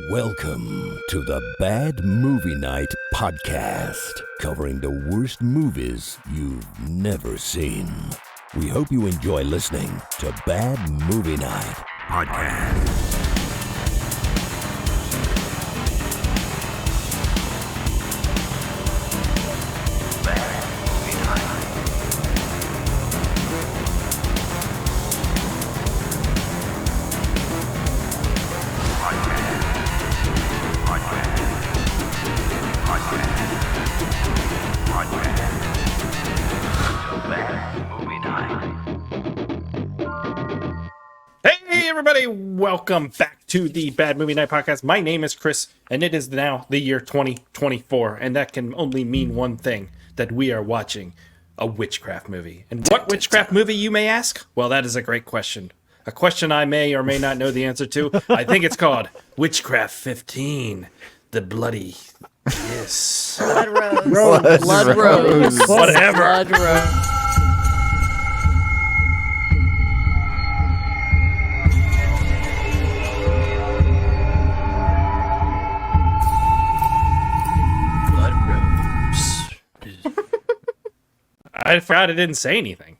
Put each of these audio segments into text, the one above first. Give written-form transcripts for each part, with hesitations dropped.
Welcome to the Bad Movie Night podcast, covering the worst movies you've never seen. We hope you enjoy listening to Bad Movie Night podcast. Everybody, welcome back to the Bad Movie Night podcast. My name is Chris, and it is now the year 2024, and that can only mean one thing, that we are watching a witchcraft movie. And what witchcraft movie, you may ask? Well, that is a great question. A question I may or may not know the answer to. I think it's called Witchcraft 15, The Bloody Kiss. Blood Rose. Blood Rose. Whatever. Blood Rose. I forgot it didn't say anything.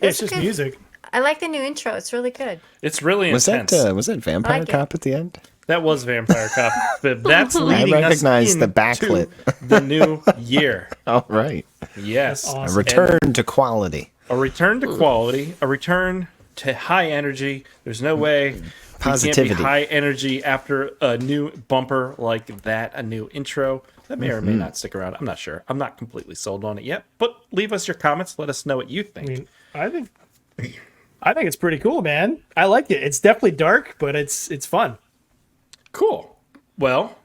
It's just music. I like the new intro. It's really good. It's really intense. Was that Vampire like Cop at the end? That was Vampire Cop. But that's leading I recognize us the backlit. the new year. All right. Yes. Awesome. A return to quality. A return to quality. A return to high energy. There's no way Positivity. we can't be high energy after a new bumper like that, a new intro. That may or may not stick around. I'm not sure. I'm not completely sold on it yet. But leave us your comments. Let us know what you think. I think it's pretty cool, man. I like it. It's definitely dark, but it's fun. Cool. Well,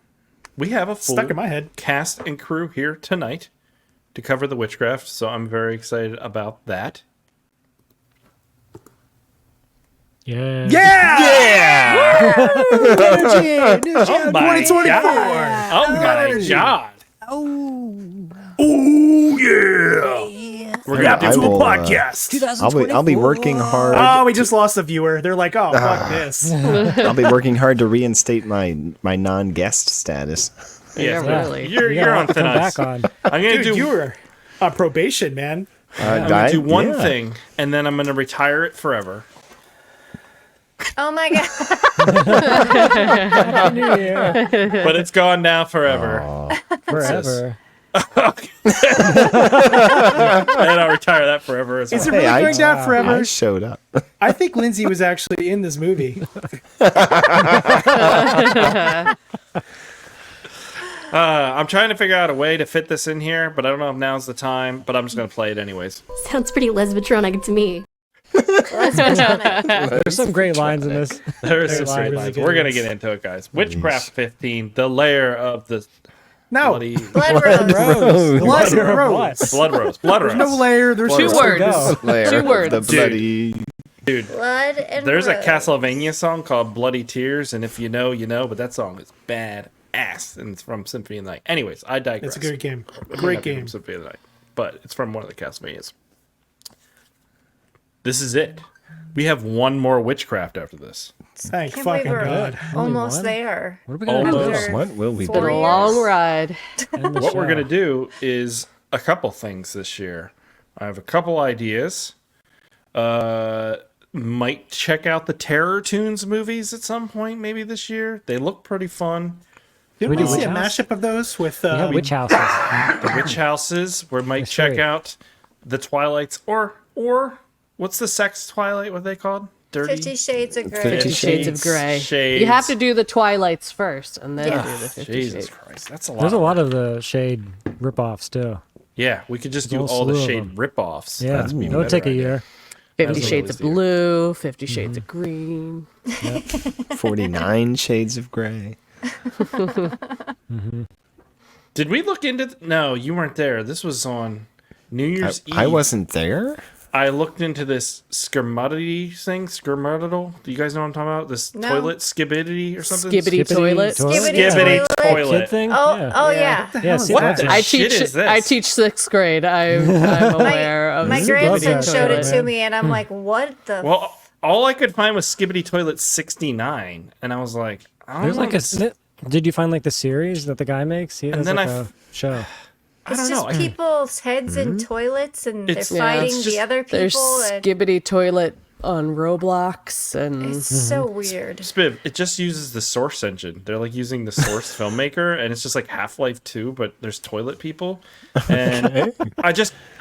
we have a full Stuck in my head. cast and crew here tonight to cover the Witchcraft, so I'm very excited about that. Yeah! Oh my 2024. god! Oh my god! Oh yeah! We're gonna do a podcast. I'll be working hard. Oh, we just lost a viewer. They're like, oh, fuck this. I'll be working hard to reinstate my non-guest status. Yeah, really. You're on thin ice. on. I'm gonna Dude, do you were on probation, man. I'm gonna do one thing, and then I'm gonna retire it forever. Oh my god. But it's gone now forever. Forever. And I'll retire that forever as well. Is it really going down forever? I showed up. I think Lindsay was actually in this movie. I'm trying to figure out a way to fit this in here, but I don't know if now's the time. But I'm just gonna play it anyways. Sounds pretty lesbitronic to me. There's some great lines in this. There's some There's great really lines. good We're gonna ones. get into it, guys. Witchcraft 15, the layer of the No. bloody Blood Rose. Blood Blood Rose. blood rose. Blood rose. There's no layer. There's Two just words. Layer Two of words. The bloody. Dude, Blood and there's a Rose. Castlevania song called Bloody Tears, and if you know, you know, but that song is bad ass, and it's from Symphony of the Night. Anyways, I digress. It's a good game. It might Great not be from game. Symphony of the Night, but it's from one of the Castlevanias. This is it. We have one more Witchcraft after this. Thank Can't fucking believe we're God. almost one? there. What are we gonna do? Almost. After What will we 4 Been a do? years. long ride. End the What we're show. going to do is a couple things this year. I have a couple ideas. Might check out the Terror Tunes movies at some point, maybe this year. They look pretty fun. Didn't We we do see Witch a House? mashup of those with We have witch houses. The Witch Houses. We might That's check right. out the Twilights or what's the sex Twilight? What are they called? Dirty 50 Shades of Grey. 50 Shades of Grey. Shades. You have to do the Twilights first, and then Yeah. do the 50 Jesus Shades. Christ, that's a lot. There's a lot of the Shade ripoffs too. Yeah, we could just do There's a all the slew of Shade them. ripoffs. Yeah, That's even it'll better take a idea. year. 50 That's Shades of what it is, Blue, 50 Shades of Green. 49 Shades of Grey. Did we look into? No, you weren't there. This was on New Year's Eve. I wasn't there. I looked into this skirmuddy thing. Skirmuddital. Do you guys know what I'm talking about? This No. toilet skibbity or something? Skibbity toilet. Skibbity toilet. Kid thing? Oh, yeah. oh yeah. Yeah, see, What that's the it. I shit teach. is this? I teach sixth grade. I'm aware of. My This is grandson Blood showed it Rose. to me, and I'm like, what the? Well, all I could find was Skibbity Toilet 69, and I was like, I don't There's know. like did you find like the series that the guy makes? He has then like I a show. I It's don't just know. people's heads in toilets, and they're It's- fighting it's the just- other There's people. And Skibbity Toilet on Roblox, and it's so weird. Spiv, it just uses the Source engine. They're like using the Source filmmaker, and it's just like Half-Life 2, but there's toilet people. And I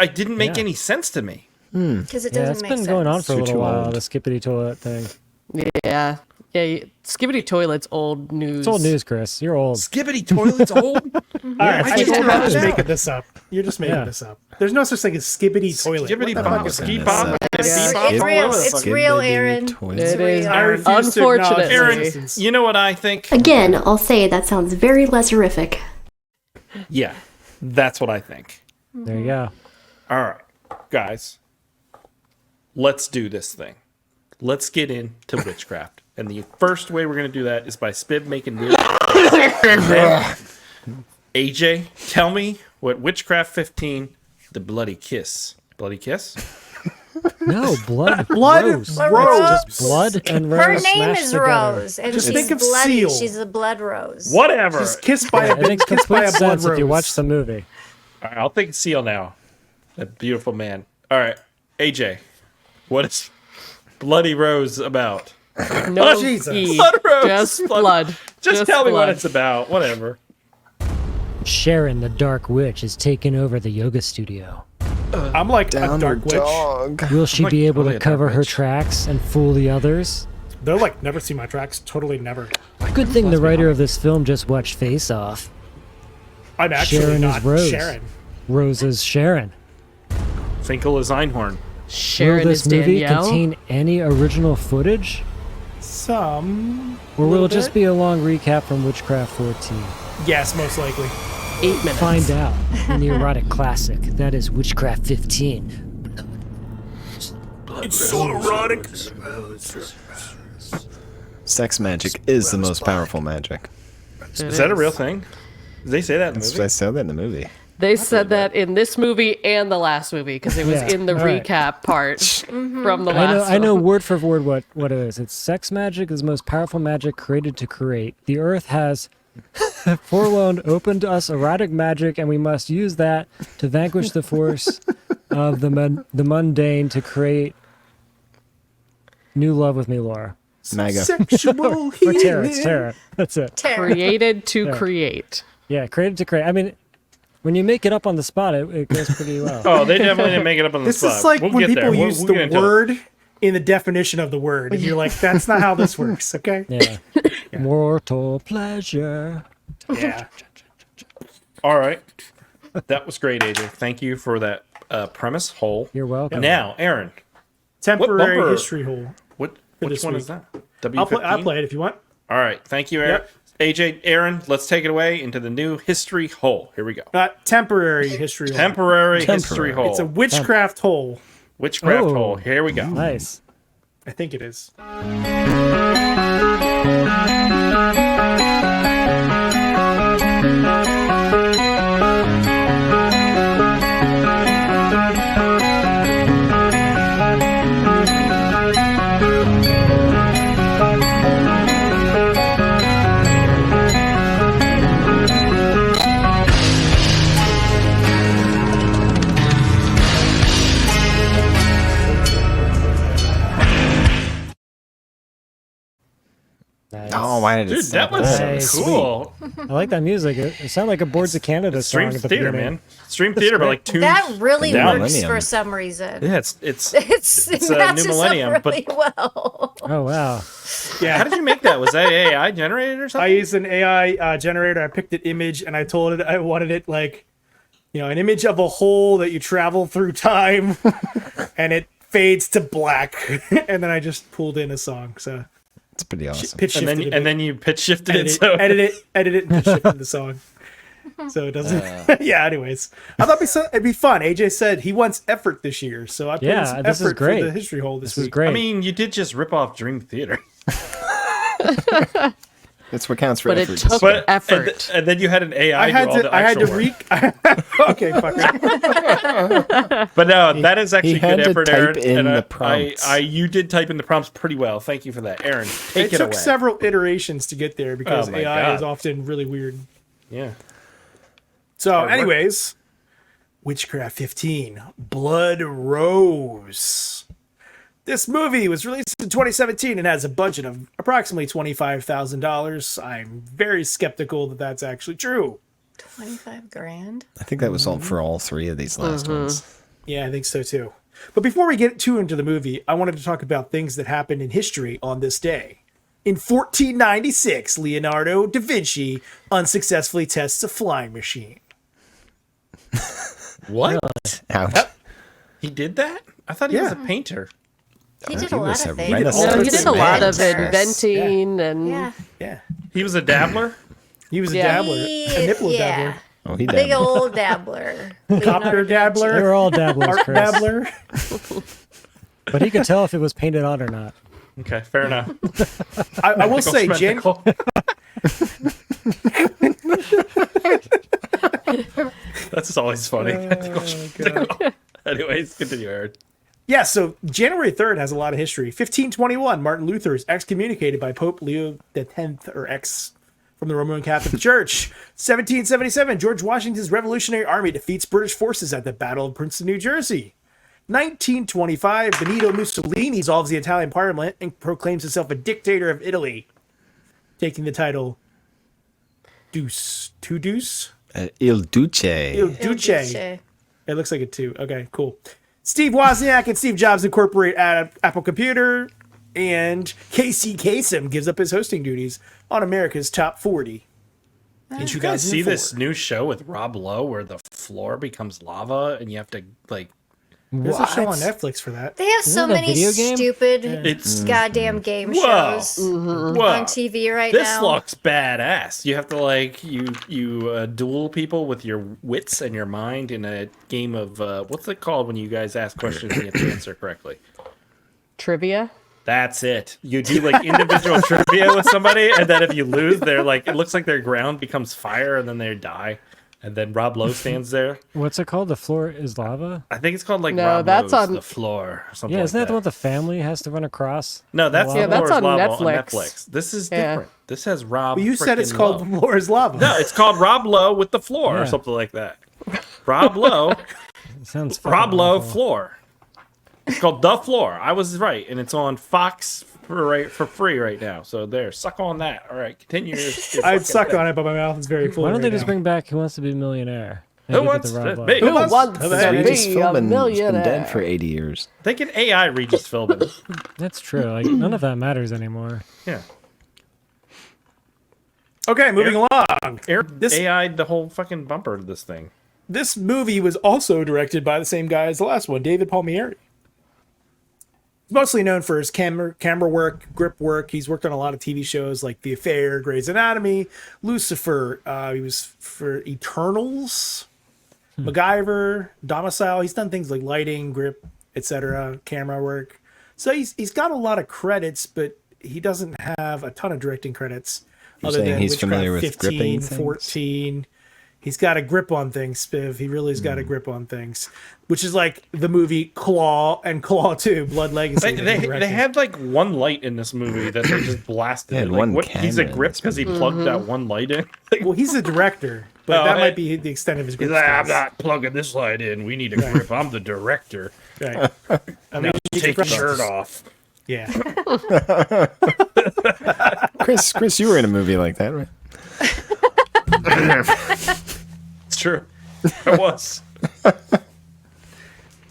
didn't make any sense to me. Because it Yeah, doesn't it's make been sense. going on for a Too little while. old. The Skippity Toilet thing. yeah. Skibbity Toilet's old news. It's old news, Chris. You're old. Skibbity Toilet's old? All right, I I just think found you're just out. making this up. You're just making Yeah. this up. There's no such thing as skibbity toilet. Skibbity What the fuck Pop, is that? Ski Pop, It's, Ski Pop, it's all real. over the It's fucking- real, Aaron. Toilet. It's It is. real. I refuse to acknowledge Unfortunately. its Aaron, existence. you know what I think? Again, I'll say that sounds very lesserific. Yeah, that's what I think. There you go. All right, guys, let's do this thing. Let's get into witchcraft. And the first way we're going to do that is by Spiv making weird. AJ, tell me what Witchcraft 15, the Bloody Kiss. Bloody Kiss? No, blood. Blood Rose. Rose. Just blood and rose. Her name smashed is together. Rose, and Just she's think of bloody. Seal. She's a blood rose. Whatever. She's kissed by It a makes kissed by complete a blood sense if you rose. watch the movie. All right, I'll take Seal now. That beautiful man. All right, AJ, what is Bloody Rose about? No Jesus. E, Blood Rose. just blood. Just tell me what blood. it's about. Whatever. Sharon, the Dark Witch, is taking over the yoga studio. I'm like a Down dark witch. dog. Will she like be able totally to a cover Dark her Witch. tracks and fool the others? They're like never see my tracks. Totally never. Good thing the writer of this film just watched Face Off. I'm actually Sharon is not Rose. Sharon. Rose is Sharon. Finkel is Einhorn. Sharon Will is this movie Danielle. contain any original footage? Some. Or will little it just bit. be a long recap from Witchcraft 14? Yes, most likely. 8 minutes. Find out in the erotic classic that is Witchcraft 15. Sex magic is the most powerful magic. Is that a real thing? Did they say that in the That's movie? I said that in the movie. They said that in this movie and the last movie because it was Yeah, in the all right. recap part from the I know, last. I know film. word for word what it is. It's sex magic is the most powerful magic created to create. The earth has forlorn opened to us erotic magic, and we must use that to vanquish the force of the mundane to create new love with me, Laura. MAGA. Sexual Or Tara, it's healing. Tara. That's it. Created to create. Yeah, created to create. I mean, when you make it up on the spot, it goes pretty well. Oh, they definitely didn't make it up on the This spot. is like We'll when get people there. We'll- use we'll the get into it. word in the definition of the word, and you're like, that's not how this works, okay? Yeah. Mortal pleasure. Yeah. All right. That was great, AJ. Thank you for that premise hole. You're welcome. Now, Aaron, Temporary bumper- history hole. which this one week. is that? I'll W15? play it if you want. All right. Thank you, Aaron. Yep. AJ, Aaron, let's take it away into the new history hole. Here we go. Temporary history hole. Temporary history hole. It's a witchcraft hole. Witchcraft Oh. hole. Here we go. Nice. I think it is. Nice. Oh, why did it Dude, that sound was Nice. cool. I like that music. It sounded like a Boards of Canada song Stream at the theater, beginning. man. Stream theater, but like two. That really down. works Millennium. for some reason. Yeah, it's It New matches Millennium, up but- really well. Oh, wow. How did you make that? Was that AI generated or I something? used an AI generator. I picked an image and I told it I wanted it like, an image of a hole that you travel through time, and it fades to black, and then I just pulled in a song. So It's pretty awesome. pitch and shifted then and then you pitch shifted it. edit, So edit it, and pitch shifted the song. So it doesn't. Yeah. Anyways, I thought it'd be fun. AJ said he wants effort this year, so I put Yeah, some this is effort great. for the history hole this This is week. great. I mean, you did just rip off Dream Theater. That's what counts for But it effort. took effort. And then you had an AI. I had do all to. the I had to actual work. Okay, fuck it. But no, that is actually had good to effort, type Aaron. in and the prompts. you did type in the prompts pretty well. Thank you for that, Aaron. Take It it took away. several iterations to get there because Oh my AI God. is often really weird. Yeah. So, Hard work. anyways, Witchcraft 15, Blood Rose. This movie was released in 2017 and has a budget of approximately $25,000. I'm very skeptical that that's actually true. 25 grand. I think that was all for all three of these last ones. Yeah, I think so too. But before we get too into the movie, I wanted to talk about things that happened in history on this day. In 1496, Leonardo da Vinci unsuccessfully tests a flying machine. What? Ouch. He did that? I thought he was a painter. He did He a was lot a of things. renaissance No, he did a lot of man. inventing and Yeah. Yeah, He was a dabbler. he was a Yeah. dabbler, a nipple dabbler, Oh, he Big did. old dabbler. copter Leonardo da They dabbler, were all dabblers, art Chris. dabbler. But he could tell if it was painted on or not. Okay, fair enough. I will say, Cosmetical. That's always funny. Anyways, continue, Aaron. Yeah, so January 3rd has a lot of history. 1521, Martin Luther is excommunicated by Pope Leo X or X from the Roman Catholic Church. 1777, George Washington's Revolutionary Army defeats British forces at the Battle of Princeton, New Jersey. 1925, Benito Mussolini dissolves the Italian parliament and proclaims himself a dictator of Italy, taking the title Deuce. Two Deuce? Il Duce. Il Duce. It looks like a two. Okay, cool. Steve Wozniak and Steve Jobs incorporate Apple Computer, and Casey Kasem gives up his hosting duties on America's Top 40. Did you guys see this new show with Rob Lowe where the floor becomes lava and you have to like? There's a show on Netflix for that. They have so that a many video game? stupid It's goddamn game Whoa. shows Whoa. on TV right This now. looks badass. You have to like you duel people with your wits and your mind in a game of what's it called when you guys ask questions and you have to answer correctly? trivia. That's it. You do like individual trivia with somebody, and then if you lose, they're like it looks like their ground becomes fire, and then they die. And then Rob Lowe stands there. What's it called? The floor is lava? I think it's called like No, Rob that's Lowe's on- The Floor or something. Yeah, like isn't that the one the family has to run across? No, that's Yeah, The that's Floor is on Lava Netflix. on Netflix. This is Yeah. different. This has Rob. But you said it's frickin' called Lowe. Floor is Lava. No, it's called Rob Lowe with the Floor or Yeah. something like that. Rob Lowe, It sounds fucking Rob Lowe awful. Floor. It's called The Floor. I was right, and it's on Fox for free right now. So there, suck on that. All right, continue. Your I'd suck on it, but my mouth is very full. Why don't right they just now. bring back Who Wants to Be a Millionaire? And Who give it wants to Rob to Lowe? be? Who wants to to Regis be a Philbin has been millionaire? dead for 80 years. They can AI Regis Philbin. That's true. Like none of that matters anymore. Yeah, Okay, moving along. Aaron This- AI'd the whole fucking bumper of this thing. This movie was also directed by the same guy as the last one, David Palmieri. He's mostly known for his camera work, grip work. He's worked on a lot of TV shows like The Affair, Grey's Anatomy, Lucifer. He was for Eternals, MacGyver, Domicile. He's done things like lighting, grip, etc., camera work. So he's got a lot of credits, but he doesn't have a ton of directing credits. You're saying he's familiar with 15, gripping things? 14. He's got a grip on things, Spiv. He really has got a grip on things, which is like the movie Claw and Claw 2, Blood Legacy. that he They directed. had like one light in this movie that they just blasted. They had Like, one what, he's a camera in grip this because he plugged that one light in. Like, Well, he's the director, but Oh, that hey. might be the extent of his grip. he's like, I'm skills. not plugging this light in. We need a grip. I'm the director. Right. I mean, he Take can your shirt off. Yeah. Chris, you were in a movie like that, right? It's true. I was.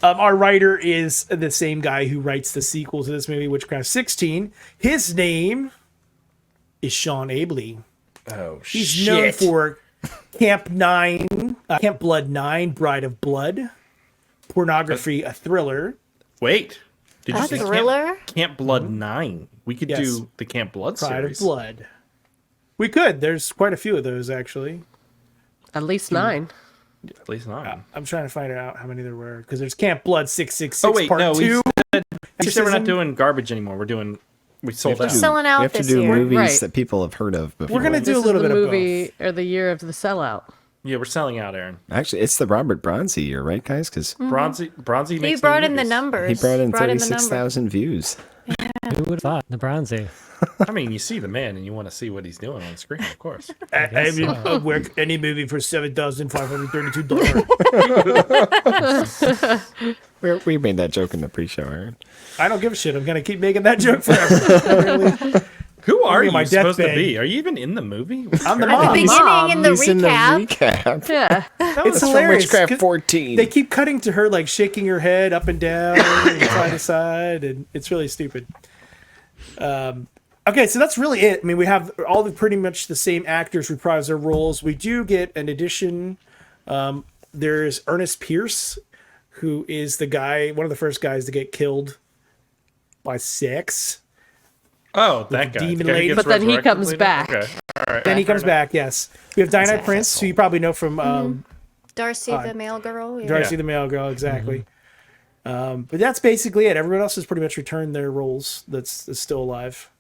Our writer is the same guy who writes the sequel to this movie, Witchcraft 16. His name is Sean Abley. Oh, He's known for Camp Blood 9, Bride of Blood, Pornography, a Thriller. Wait. Did A you say thriller? Camp Blood 9? We could Yes. do the Camp Blood Pride series. of Blood. We could. There's quite a few of those, actually. At least 9. At least 9. I'm trying to find out how many there were, because there's Camp Blood 666 Oh, wait. Part No, 2. we said we're not Exorcism. doing garbage anymore. We're doing We sold out. Selling We out have to this do year. movies Right. that people have heard of before. We're gonna do This a little is bit the of movie both. or the year of the sellout. Yeah, we're selling out, Aaron. Actually, it's the Robert Bronzy year, right, guys? Because Bronzy He makes brought new in the movies. numbers. he brought in the 36,000 views. Who would have thought? The Bronzy. I mean, you see the man and you want to see what he's doing on screen, of course. I mean, I'll work any movie for $7,532. We made that joke in the pre-show, Aaron. I don't give a shit. I'm gonna keep making that joke forever. Really. Who are me my you supposed to deathbed. be? Are you even in the movie? I'm the At the mom. beginning in the He's in the recap. recap. Yeah. It's From hilarious. Witchcraft 'cause 14. They keep cutting to her like shaking her head up and down, and side to side, and it's really stupid. Okay, so that's really it. I mean, we have pretty much the same actors reprise their roles. We do get an addition. There's Ernest Pierce, who is one of the first guys to get killed by sex. Oh, that guy. demon The guy who lady. gets But then he resurrected comes later? back. Okay. All right. Then he comes back, yes. We have Dinah Prince, who you probably know from Darcy, the male girl. Yeah. Darcy the Mail Girl, exactly. But that's basically it. Everyone else has pretty much returned their roles that's still alive.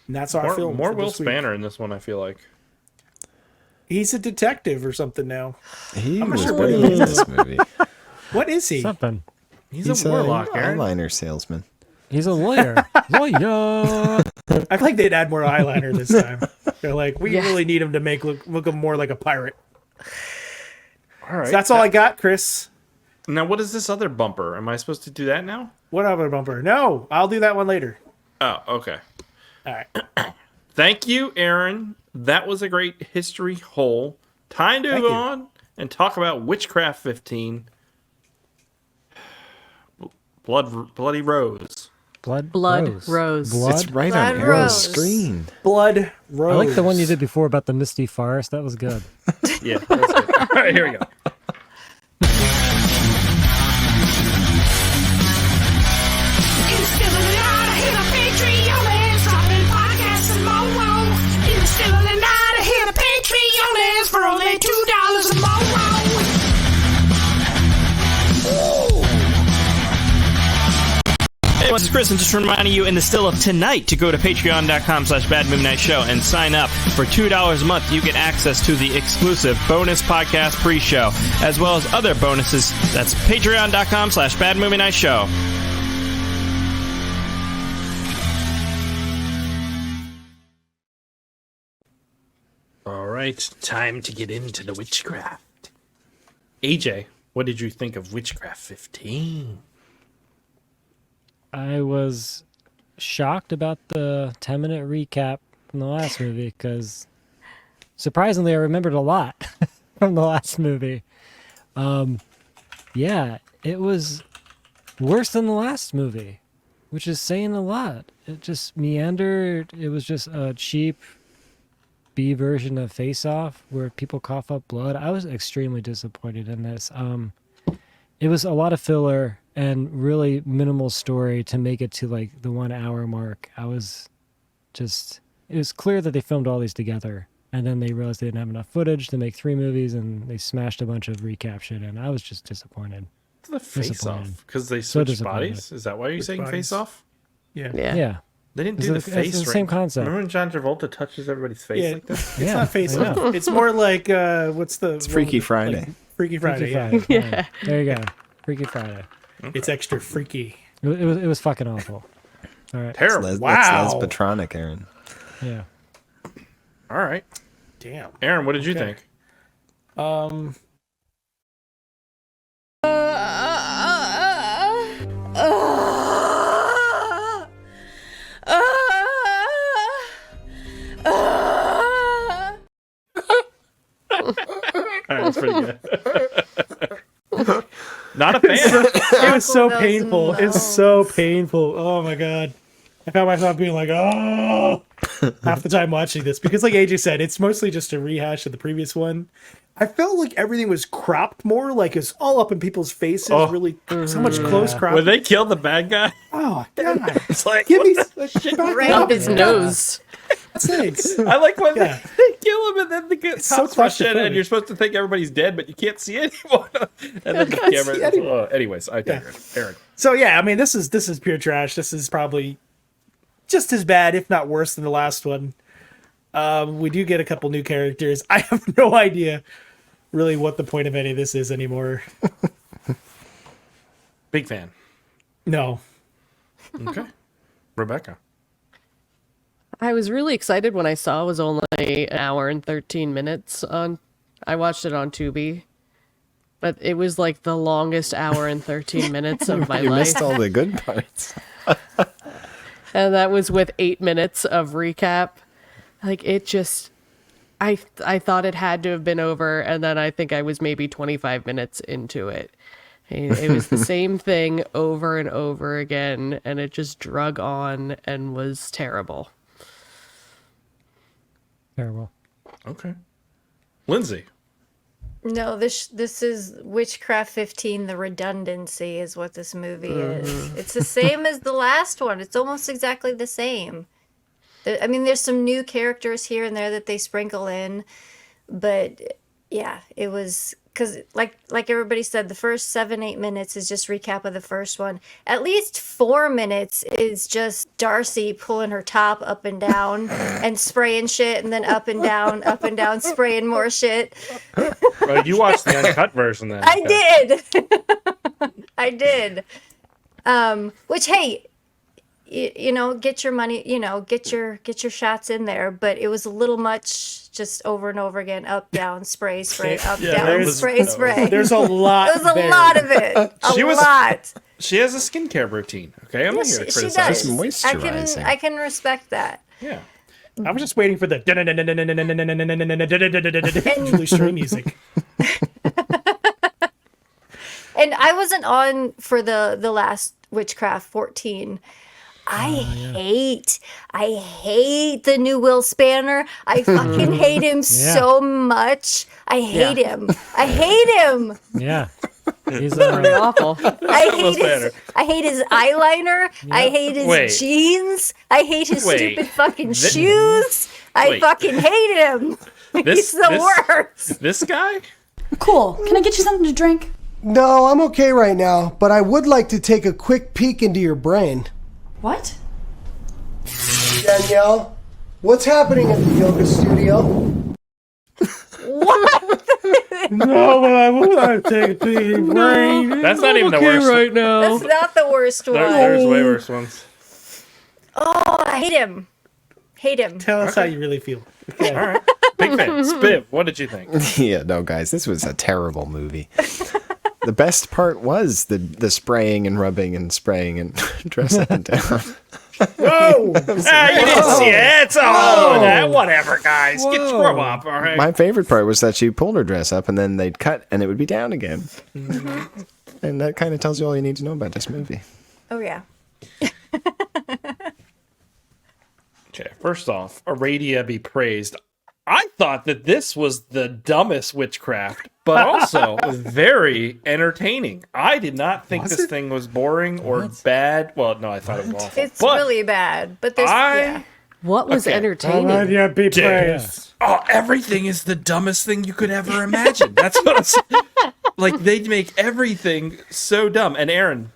And that's our film. More for Will this week. Spanner in this one, I feel like. He's a detective or something now. He not was sure great what he in this movie. What is he? Something. He's a warlock, Aaron. eyeliner salesman. He's a lawyer. Lawyer. I feel like they'd add more eyeliner this time. They're like, we Yeah. really need him to look him more like a pirate. All right. So that's all I got, Chris. Now, what is this other bumper? Am I supposed to do that now? What other bumper? No, I'll do that one later. Oh, okay. All right. Thank you, Aaron. That was a great history hole. Time to Thank move you. on and talk about Witchcraft 15. Bloody Rose. Blood Blood Rose. Blood. It's right Blood on Aaron's Rose. screen. Blood Rose. I like the one you did before about the misty forest. That was good. Yeah, that's good. All right, here we go. For only $2 a month. Hey, this is Chris, and just reminding you in the still of tonight to go to patreon.com/badmovienightshow and sign up. For $2 a month, you get access to the exclusive bonus podcast pre-show, as well as other bonuses. That's patreon.com/badmovienightshow. All right, time to get into the Witchcraft. AJ, what did you think of Witchcraft 15? I was shocked about the 10-minute recap from the last movie because surprisingly I remembered a lot from the last movie. Yeah, it was worse than the last movie, which is saying a lot. It just meandered. It was just a cheap B version of Face Off where people cough up blood. I was extremely disappointed in this. It was a lot of filler and really minimal story to make it to like the 1 hour mark. It was clear that they filmed all these together and then they realized they didn't have enough footage to make 3 movies and they smashed a bunch of recap shit in. I was just disappointed. The Face Disappointed. Off because they So switched disappointed. bodies. Is that why you're saying bodies. Face Off? Yeah. Yeah. Yeah. They didn't It's do the- the face. it's the right? same concept. Remember when John Travolta touches everybody's face Yeah. like this? It's Yeah, not Face I Off. know. It's more like what's the? It's Freaky Friday. Freaky Friday. Freaky Yeah. Friday. Yeah. There you go. Freaky Friday. It's extra freaky. It was fucking awful. All right. Terrible. Wow. That's Patronic, Aaron. Yeah. All right, Damn. Aaron, what did you think? All right, that's pretty good. Not a fan. It was so Those painful. It's notes. so painful. Oh my god. I found myself being like, oh, half the time watching this because, like AJ said, it's mostly just a rehash of the previous one. I felt like everything was cropped more, like it's all up in people's faces, Oh. really so much close crop. When they killed the bad guy, Oh god, it's like give me shit. Right Up his nose. thanks. I like when Yeah. they kill him and then the cops so rush in claustrophobic. and you're supposed to think everybody's dead, but you can't see anyone. And then the camera. anyone. Anyways, I digress. Aaron. So yeah, I mean, this is pure trash. This is probably just as bad, if not worse, than the last one. We do get a couple new characters. I have no idea really what the point of any of this is anymore. Big fan. No. Okay. Rebecca. I was really excited when I saw it was only an hour and 13 minutes on. I watched it on Tubi, but it was like the longest hour and 13 minutes of my You life. missed all the good parts. And that was with 8 minutes of recap. Like it just, I thought it had to have been over, and then I think I was maybe 25 minutes into it. It was the same thing over and over again, and it just drug on and was terrible. Terrible. Okay. Lindsay. No, this is Witchcraft 15. The redundancy is what this movie is. It's the same as the last one. It's almost exactly the same. I mean, there's some new characters here and there that they sprinkle in, but yeah, it was because like everybody said, the first 7-8 minutes is just recap of the first one. At least 4 minutes is just Darcy pulling her top up and down and spraying shit, and then up and down, spraying more shit. Well, you watched the uncut version then. I did. I did. Which, hey, you know, get your money, you know, get your shots in there, but it was a little much, just over and over again, up, down, spray, up, down, spray. There's a lot. There's a lot of it. A lot. She has a skincare routine. Okay, I'm not here to She criticize. does. Moisturizing. I can respect that. Yeah. I was just waiting for the Julie Stray music. And I wasn't on for the last Witchcraft 14. I hate the new Will Spanner. I fucking hate him so much. I hate him. Yeah. He's Pretty awful. I hate his eyeliner. I hate his jeans. I hate his stupid fucking shoes. I fucking hate him. He's the worst. This guy? Cool. Can I get you something to drink? No, I'm okay right now, but I would like to take a quick peek into your brain. What? Danielle, what's happening at the yoga studio? What? No, but I would like to take a peek in your brain. That's not even the worst. right now. That's not the worst one. There's way worse ones. Oh, I hate him. Tell us how you really feel. All right. Big fan. Spiv, what did you think? Yeah, no, guys, this was a terrible movie. The best part was the spraying and rubbing and spraying and dress up and down. Whoa! You didn't see it. It's all that. Whatever, guys. Get scrub up, all right? My favorite part was that she pulled her dress up and then they'd cut and it would be down again. And that kind of tells you all you need to know about this movie. Oh, yeah. Okay, first off, Aradia be praised. I thought that this was the dumbest Witchcraft, but also very entertaining. I did not think this thing was boring or bad. Well, no, I thought it was awful. It's really bad, but there's What was entertaining? Yeah, be praised. Oh, everything is the dumbest thing you could ever imagine. That's what I'm saying. Like, they make everything so dumb. And Aaron,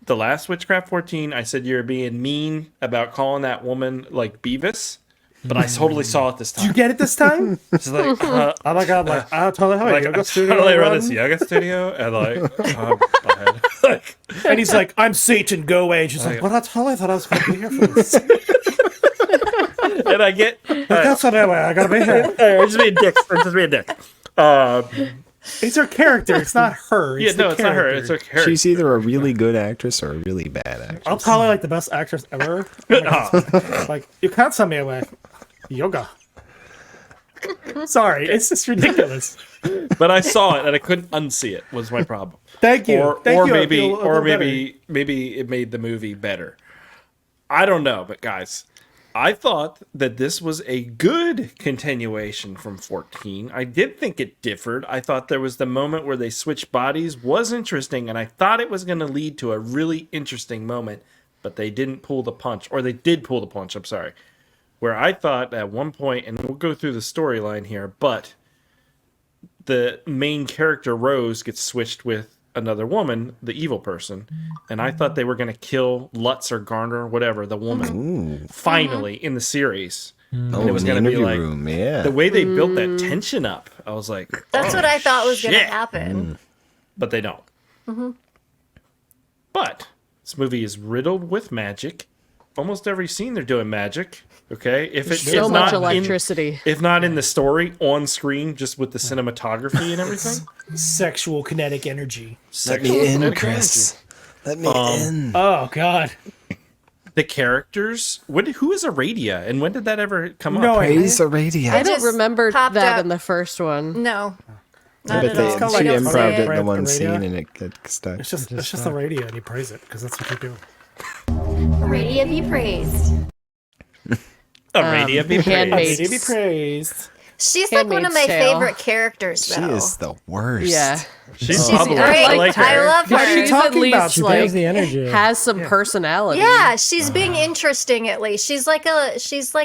the last Witchcraft 14, I said you're being mean about calling that woman, like, Beavis. But I totally saw it this time. Did you get it this time? It's like, Oh my god, I'll tell her how like, yoga I studio totally run runs. this yoga studio, and like, And he's like, I'm Satan, go away. And she's like, what? That's all I thought I was going to be here for this. and I get, That's not that way. I got to be here. I'm just being a dick. It's her character. It's not her. It's not her. It's her character. She's either a really good actress or a really bad actress. I'll call her like the best actress ever. Oh my God. Like, you can't tell me away. Yoga. Sorry, it's just ridiculous. But I saw it and I couldn't unsee it. Was my problem. Thank you. Or maybe it made the movie better. I don't know, but guys, I thought that this was a good continuation from 14. I did think it differed. I thought there was the moment where they switched bodies was interesting, and I thought it was going to lead to a really interesting moment, but they didn't pull the punch, or they did pull the punch. I'm sorry. Where I thought at one point, and we'll go through the storyline here, but the main character Rose gets switched with another woman, the evil person, and I thought they were going to kill Lutz or Garner, whatever, the woman, finally in the series. And it was going to be like the way they built that tension up. I was like, That's what I thought was going to happen. but they don't. But this movie is riddled with magic. Almost every scene they're doing magic. Okay, if it's So much electricity. if not in the story, on screen, just with the cinematography and everything. Sexual kinetic energy. Let me in, Chris. Let me in. Oh God. The characters. Who is Aradia, and when did that ever come up? Praise Aradia. I don't just remember popped that up. in the first one. No. I Not bet at they, all. she kinda like They don't say improved it it. in the one Radio. scene and it got stuck. It's just the radio, and you praise it because that's what you do. Aradia be praised. Aradia be praised. Handmaid's- Aradia be praised. She's like one of my Handmaid's Tale. favorite characters, She though. is the worst. Yeah. She's She's bubbly. great. I like her. I love What are you her. She's talking at least about? She like brings the energy. has some personality. Yeah, she's being interesting at least. She's like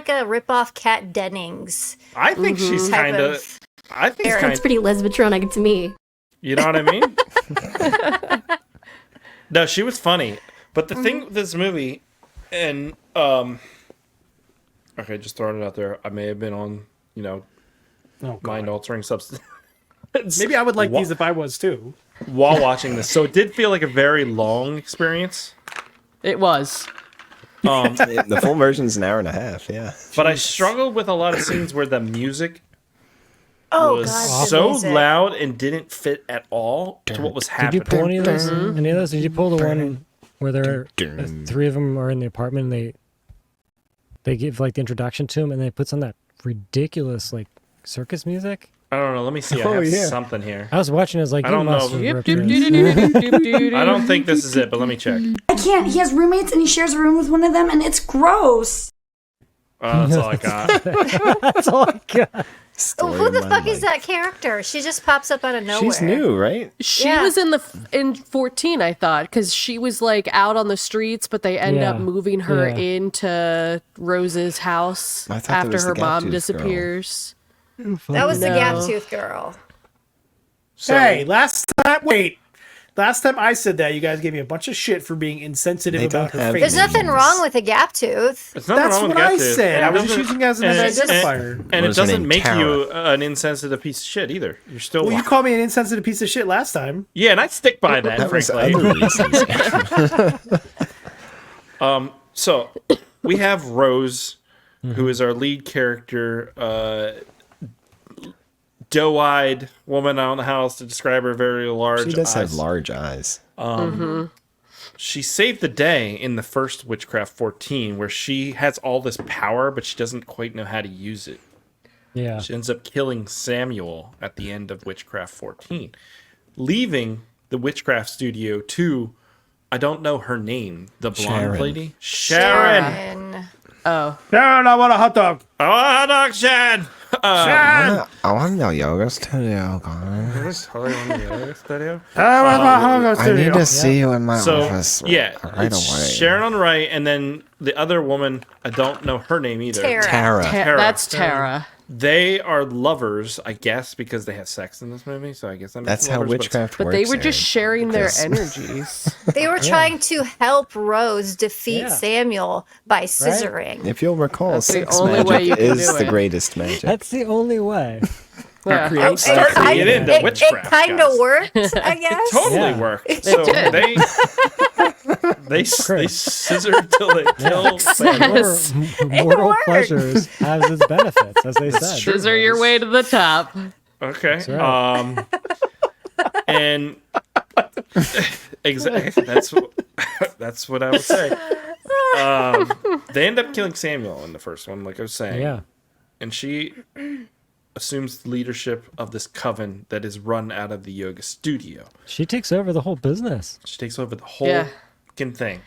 a rip-off Kat Dennings. I think she's type kind of. of I think character. kind It's pretty lesbitronic to me. You know what I mean? No, she was funny. But the thing with this movie, and okay, just throwing it out there. I may have been on, mind altering substance. Maybe I would like these if I was too. While watching this, so it did feel like a very long experience. It was. The full version's an hour and a half, yeah. But I struggled with a lot of scenes where the music Oh was God, the so music. loud and didn't fit at all to what was Did happening. you pull any of those? Any of those? Did you pull the one where there are three of them are in the apartment and they give like the introduction to him and they put some of that ridiculous like circus music? I don't know. Let me see. I Oh, have yeah. something here. I was watching it, I was like, I you don't must know. have Yep, ripped doop, this. doop, doop, doop, doop, doop. I don't think this is it, but let me check. I can't. He has roommates and he shares a room with one of them, and it's gross. That's all I got. That's all I got. Oh, who the fuck is that character? She just pops up out of nowhere. She's new, right? She Yeah. was in 14, I thought, because she was like out on the streets, but they end up Yeah. moving her Yeah. into Rose's house I thought that after was her the mom Gaptooth girl. disappears. That was the No. Gaptooth girl. So, Hey, last time I said that, you guys gave me a bunch of shit for being insensitive They about don't her have face. There's nothing wrong with a Gaptooth. it's nothing That's wrong with what I Gaptooth. said. And I it was just doesn't- using it as an and it- identifier. And What it is her doesn't name? make Tara. you an insensitive piece of shit either. You're still. Well, you called me an insensitive piece of shit last time. Yeah, and I stick by that, That was frankly. other reasons. So we have Rose, who is our lead character, doe-eyed woman. I don't know how else to describe her. Very large. She does have eyes. large eyes. She saved the day in the first Witchcraft 14, where she has all this power, but she doesn't quite know how to use it. Yeah. She ends up killing Samuel at the end of Witchcraft 14, leaving the Witchcraft studio to, I don't know her name, the blonde Sharon. lady? Sharon! And Sharon, I want a hot dog. Oh, hot dog, Sharon! Sharon! I want the yoga studio, guys. I want my hot dog I need studio. to see you in my So, office yeah, right it's away. Sharon on the right, and then the other woman, I don't know her name either. Tara. Tara. Tara. That's Tara. They are lovers, I guess, because they have sex in this movie, so I guess that makes That's them how lovers, but witchcraft But works. they were just Aaron. sharing their Because- energies. They were trying to help Rose defeat Yeah. Samuel by scissoring. If you'll recall, That's the sex only way magic you can is do the it. greatest magic. That's the only way. Yeah. I'm starting to get into It witchcraft. kind guys. of worked, I guess. Totally Yeah. worked. So they scissored till they killed Samuel. Mortal worked. pleasures has its benefits, as they said. true. These are your way to the top. Okay. right. And exactly that's what I would say. They end up killing Samuel in the first one, like I was saying. Yeah. And she assumes the leadership of this coven that is run out of the yoga studio. She takes over the whole business. She takes over the whole Yeah. fucking thing.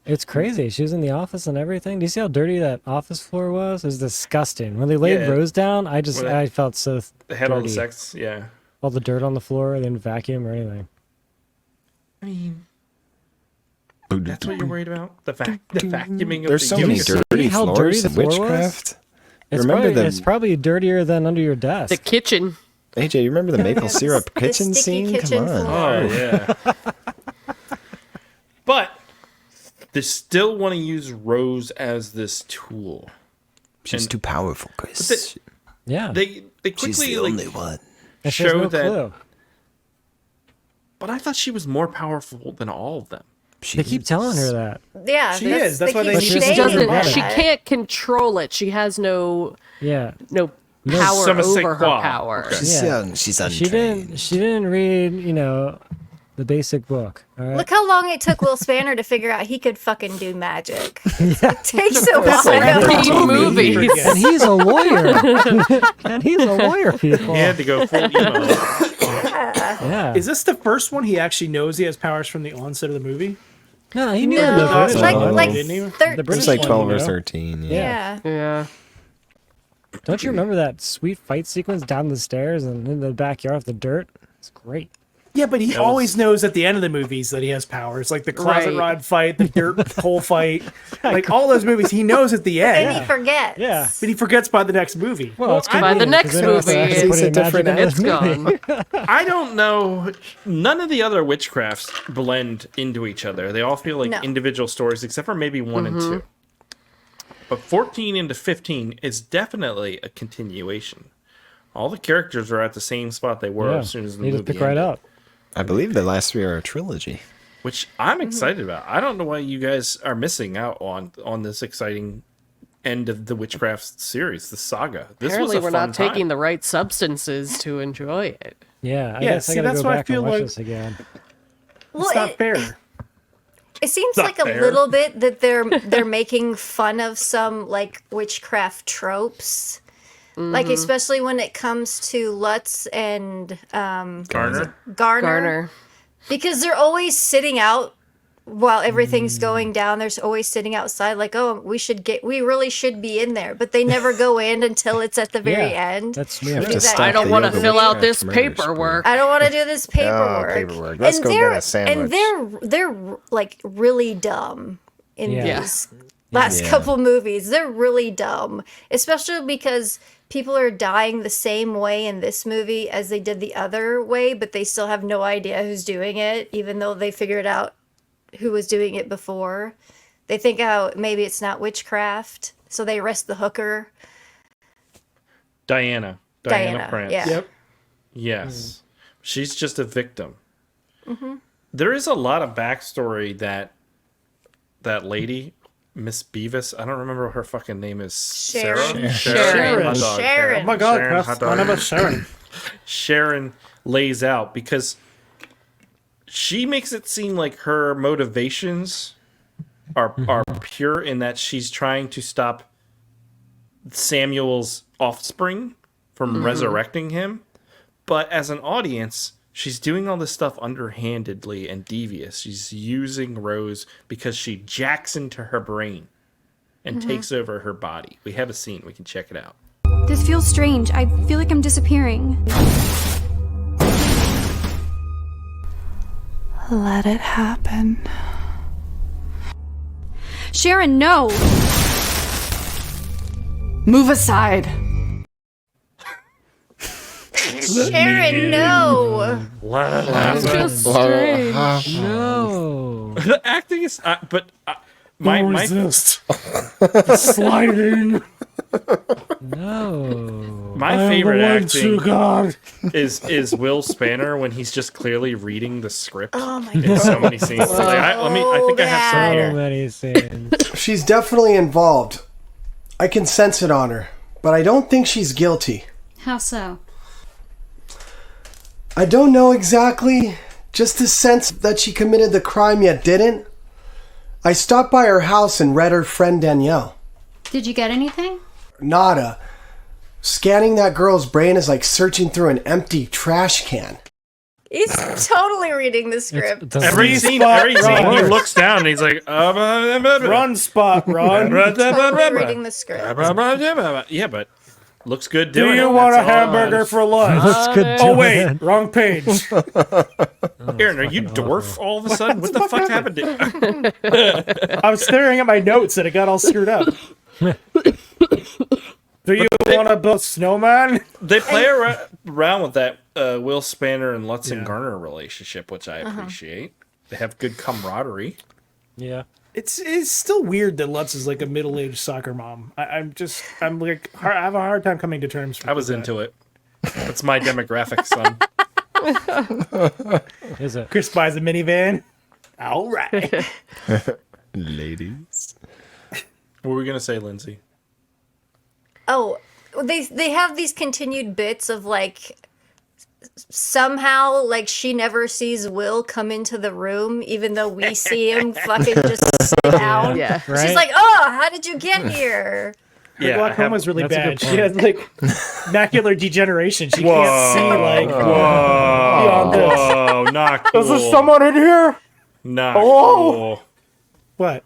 It's crazy. She was in the office and everything. Do you see how dirty that office floor was? It was disgusting. When they laid Yeah. Rose down, I When felt so They had all the dirty. sex. Yeah. All the dirt on the floor, they didn't vacuum or anything. I mean, that's what you're worried about? The vacuuming of There's the so many yoga dirty how floors dirty in the floor was? witchcraft. It's Remember probably, the it's probably dirtier than under your desk. The kitchen. AJ, you remember the maple syrup The kitchen sticky scene? kitchen Come on. floor. Oh yeah. But they still want to use Rose as this tool. She's too powerful, Chris. Yeah. They quickly She's the only one. And she has show no that. clue. But I thought she was more powerful than all of them. They keep telling her that. Yeah, She is. That's why keep they She She just stating doesn't- that. She can't control it. She has no Yeah. power Some say over her qua. power. Okay. She's Yeah. young. She's untrained. She didn't read, the basic book. All right. Look how long it took Will Spanner to figure out he could fucking do magic. It takes a while. like 13 movies. And he's a lawyer. And he's a lawyer, people. He had to go full emo. Yeah. Is this the first one he actually knows he has powers from the onset of the movie? No, he knew No, the British like one. like Didn't he? 13. The British It's like one, 12 or you know? 13. Yeah. Yeah. Don't you remember that sweet fight sequence down the stairs and in the backyard with the dirt? It's great. Yeah, but he always knows at the end of the movies that he has powers, like the closet Right. rod fight, the dirt hole fight, like all those movies. He knows at the And end, he forgets. Yeah. but he forgets by the next movie. Well, it's By the convenient, next 'cause they don't have to movie, actually it's put a any magic different in this It's movie. gone. I don't know. None of the other witchcrafts blend into each other. They all feel like No. individual stories, except for maybe 1 and 2. But 14 into 15 is definitely a continuation. All the characters are at the same spot they were Yeah. as soon as the They movie just pick right ended, up. I believe the last 3 are a trilogy. which I'm excited about. I don't know why you guys are missing out on this exciting end of the Witchcraft series, the saga. This Apparently, was a we're fun not time. taking the right substances to enjoy it. Yeah, I Yeah, guess see, I gotta that's go why I back and feel watch like- this again. Well, It's not fair. it seems Not like a fair. little bit that they're making fun of some like witchcraft tropes. Like especially when it comes to Lutz and Garner. Garner. Because they're always sitting out while everything's going down. They're always sitting outside like, oh, we really should be in there. But they never go in until it's at the very Yeah, end. that's They true. do To that. stop I don't the want to yoga fill out witchcraft this murder spree. paperwork. I don't want to do this paperwork. paperwork. Let's go get a sandwich. And they're like really dumb in Yeah. these last Yeah. couple movies. They're really dumb, especially because people are dying the same way in this movie as they did the other way, but they still have no idea who's doing it, even though they figured out who was doing it before. They think, oh, maybe it's not witchcraft, so they arrest the hooker. Diana Prince. Yeah. Yep. Yes. She's just a victim. There is a lot of backstory that lady, Miss Beavis, I don't remember what her fucking name is. Sharon. Sharon. Hot dog. Sharon. Oh my God, Sharon, Chris, hot my dog. name is Sharon. Sharon lays out because she makes it seem like her motivations are pure in that she's trying to stop Samuel's offspring from resurrecting him. But as an audience, she's doing all this stuff underhandedly and devious. She's using Rose because she jacks into her brain and takes over her body. We have a scene. We can check it out. This feels strange. I feel like I'm disappearing. Let it happen. Sharon, no! Move aside. Sharon, no. It's just strange. No. The acting is, but my Resist. Sliding. No. my favorite acting God. is Will Spanner when he's just clearly reading the script Oh my in so many scenes. Like, I think I have some So here. many scenes. She's definitely involved. I can sense it on her, but I don't think she's guilty. How so? I don't know exactly, just a sense that she committed the crime yet didn't. I stopped by her house and read her friend Danielle. Did you get anything? Nada. Scanning that girl's brain is like searching through an empty trash can. He's totally reading the script. Every scene, he looks down and he's like, Run, Spot, run. Totally reading the script. yeah, but looks good Do doing it. you want a That's all. hamburger for lunch? Looks good Oh, doing wait. it. Wrong page. Aaron, are you dwarf all of a sudden? What the fuck happened to I was staring at my notes and it got all screwed up. Do you want to build snowman? They play around with that Will Spanner and Lutz and Garner relationship, which I appreciate. They have good camaraderie. Yeah. It's still weird that Lutz is like a middle-aged soccer mom. I have a hard time coming to terms with I was into it. That's my demographic, son. Is it? Chris buys a minivan. All right. Ladies. What were we gonna say, Lindsay? Oh, they have these continued bits of like somehow like she never sees Will come into the room even though we see him fucking just sit down. Yeah. Right? She's like, "Oh, how did you get here?" Her glaucoma's really That's a bad. good She has like macular degeneration. She can't see like Whoa, beyond this. whoa, not cool. Is there someone in here? Not Hello? cool. What?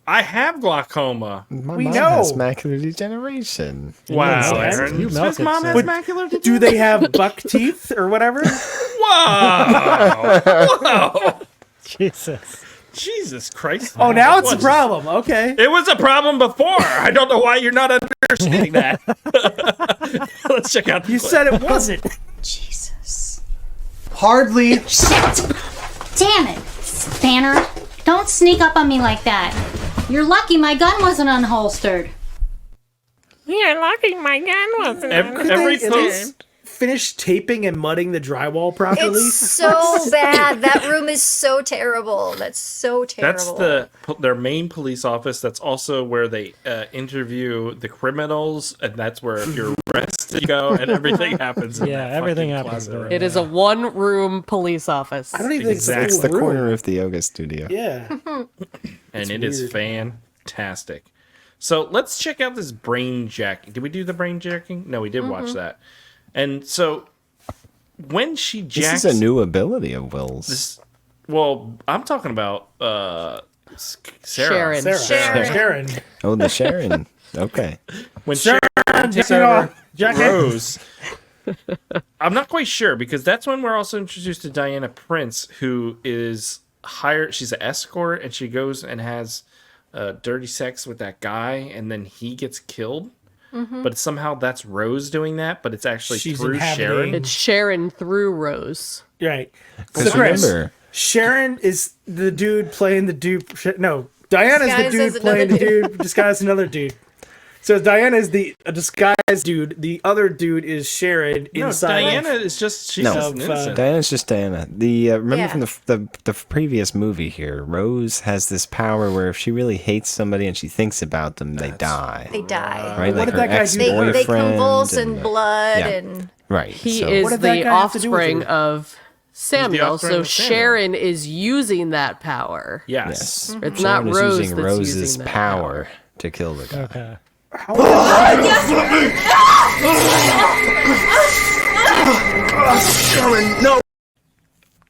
I have glaucoma. My We mom know. has macular degeneration. Wow, Yes. Aaron. You milk His it, mom son. has macular degeneration. Do they have buck teeth or whatever? Wow. Whoa. Jesus. Jesus Christ. Oh, now it's a What? problem. Okay. It was a problem before. I don't know why you're not understanding that. Let's check out the You clip. said it wasn't. Jesus. Hardly. Shit! Damn it, Spanner. Don't sneak up on me like that. You're lucky my gun wasn't unholstered. Every post. Finish taping and mudding the drywall properly. It's so bad. That room is so terrible. That's so terrible. That's their main police office. That's also where they interview the criminals, and that's where if you're arrested, you go, and everything happens. In Yeah, that everything fucking happens closet there. right It is a one-room police office. I don't even think Exactly. it's It's the room. corner of the yoga studio. Yeah. and it is weird. fantastic. So let's check out this brain jacking. Did we do the brain jacking? No, we did watch that. And so when she jacks, This is a new ability of Will's. well, I'm talking about Sarah. Sharon. Sharon. Oh, the Sharon. Okay. When Sharon takes Jack it over off. Jack it. Rose. I'm not quite sure because that's when we're also introduced to Diana Prince, who is hired. She's an escort, and she goes and has dirty sex with that guy, and then he gets killed. But somehow that's Rose doing that, but it's actually She's through inhabiting- Sharon. It's Sharon through Rose. Right. So Because Chris, remember, Sharon is the dude playing the dude. No, Diana's the Disguised as dude another playing the dude. dude disguised as another dude. So Diana is a disguised dude. The other dude is Sharon No, inside. Diana is just she's No. just an Of, innocent. Diana's just Diana. The remember Yeah. from the previous movie here, Rose has this power where if she really hates somebody and she thinks about them, they die. They die. Right? What Like did her that guy do to her? They ex-boyfriend. convulse in blood yeah. and Right. He so, is What did that the guy have to do with offspring her? of Samuel, offspring so of Samuel. Sharon is using that power. Yes. yes. It's Sharon not is Rose using that's Rose's using that power to kill the guy. Okay.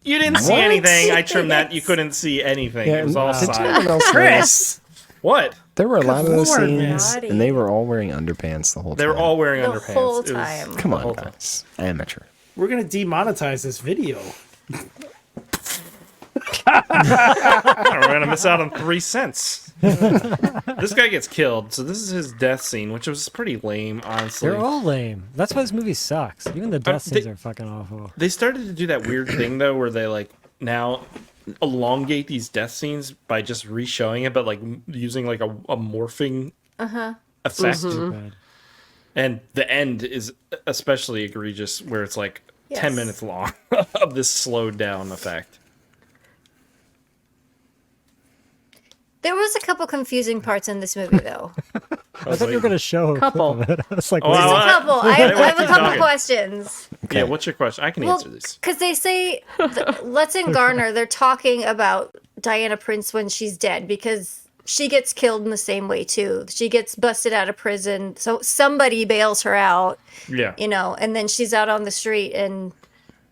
You didn't see anything. I trimmed that. You couldn't see anything. It was all Did side. anyone else Chris. What? There were a lot of those Lord, scenes, man. and they were all wearing underpants the whole time. They were all wearing the underpants. whole It was- time. Come on, whole time. guys. Amateur. We're gonna demonetize this video. We're gonna miss out on 3 cents. This guy gets killed, so this is his death scene, which was pretty lame, honestly. They're all lame. That's why this movie sucks. Even the death they- scenes are fucking awful. They started to do that weird thing though, where they like now elongate these death scenes by just re-showing it, but like using like a morphing effect. Stupid. And the end is especially egregious, where it's like 10 Yes. minutes long of this slowed down effect. There was a couple confusing parts in this movie, though. I thought you were going to show a Couple. clip of it. I was like, Oh, wait, wow. Just a couple. I have a couple talking. questions. Yeah, what's your question? I can answer these. Because they say Lutz and Garner, they're talking about Diana Prince when she's dead because she gets killed in the same way too. She gets busted out of prison, so somebody bails her out, Yeah. and then she's out on the street and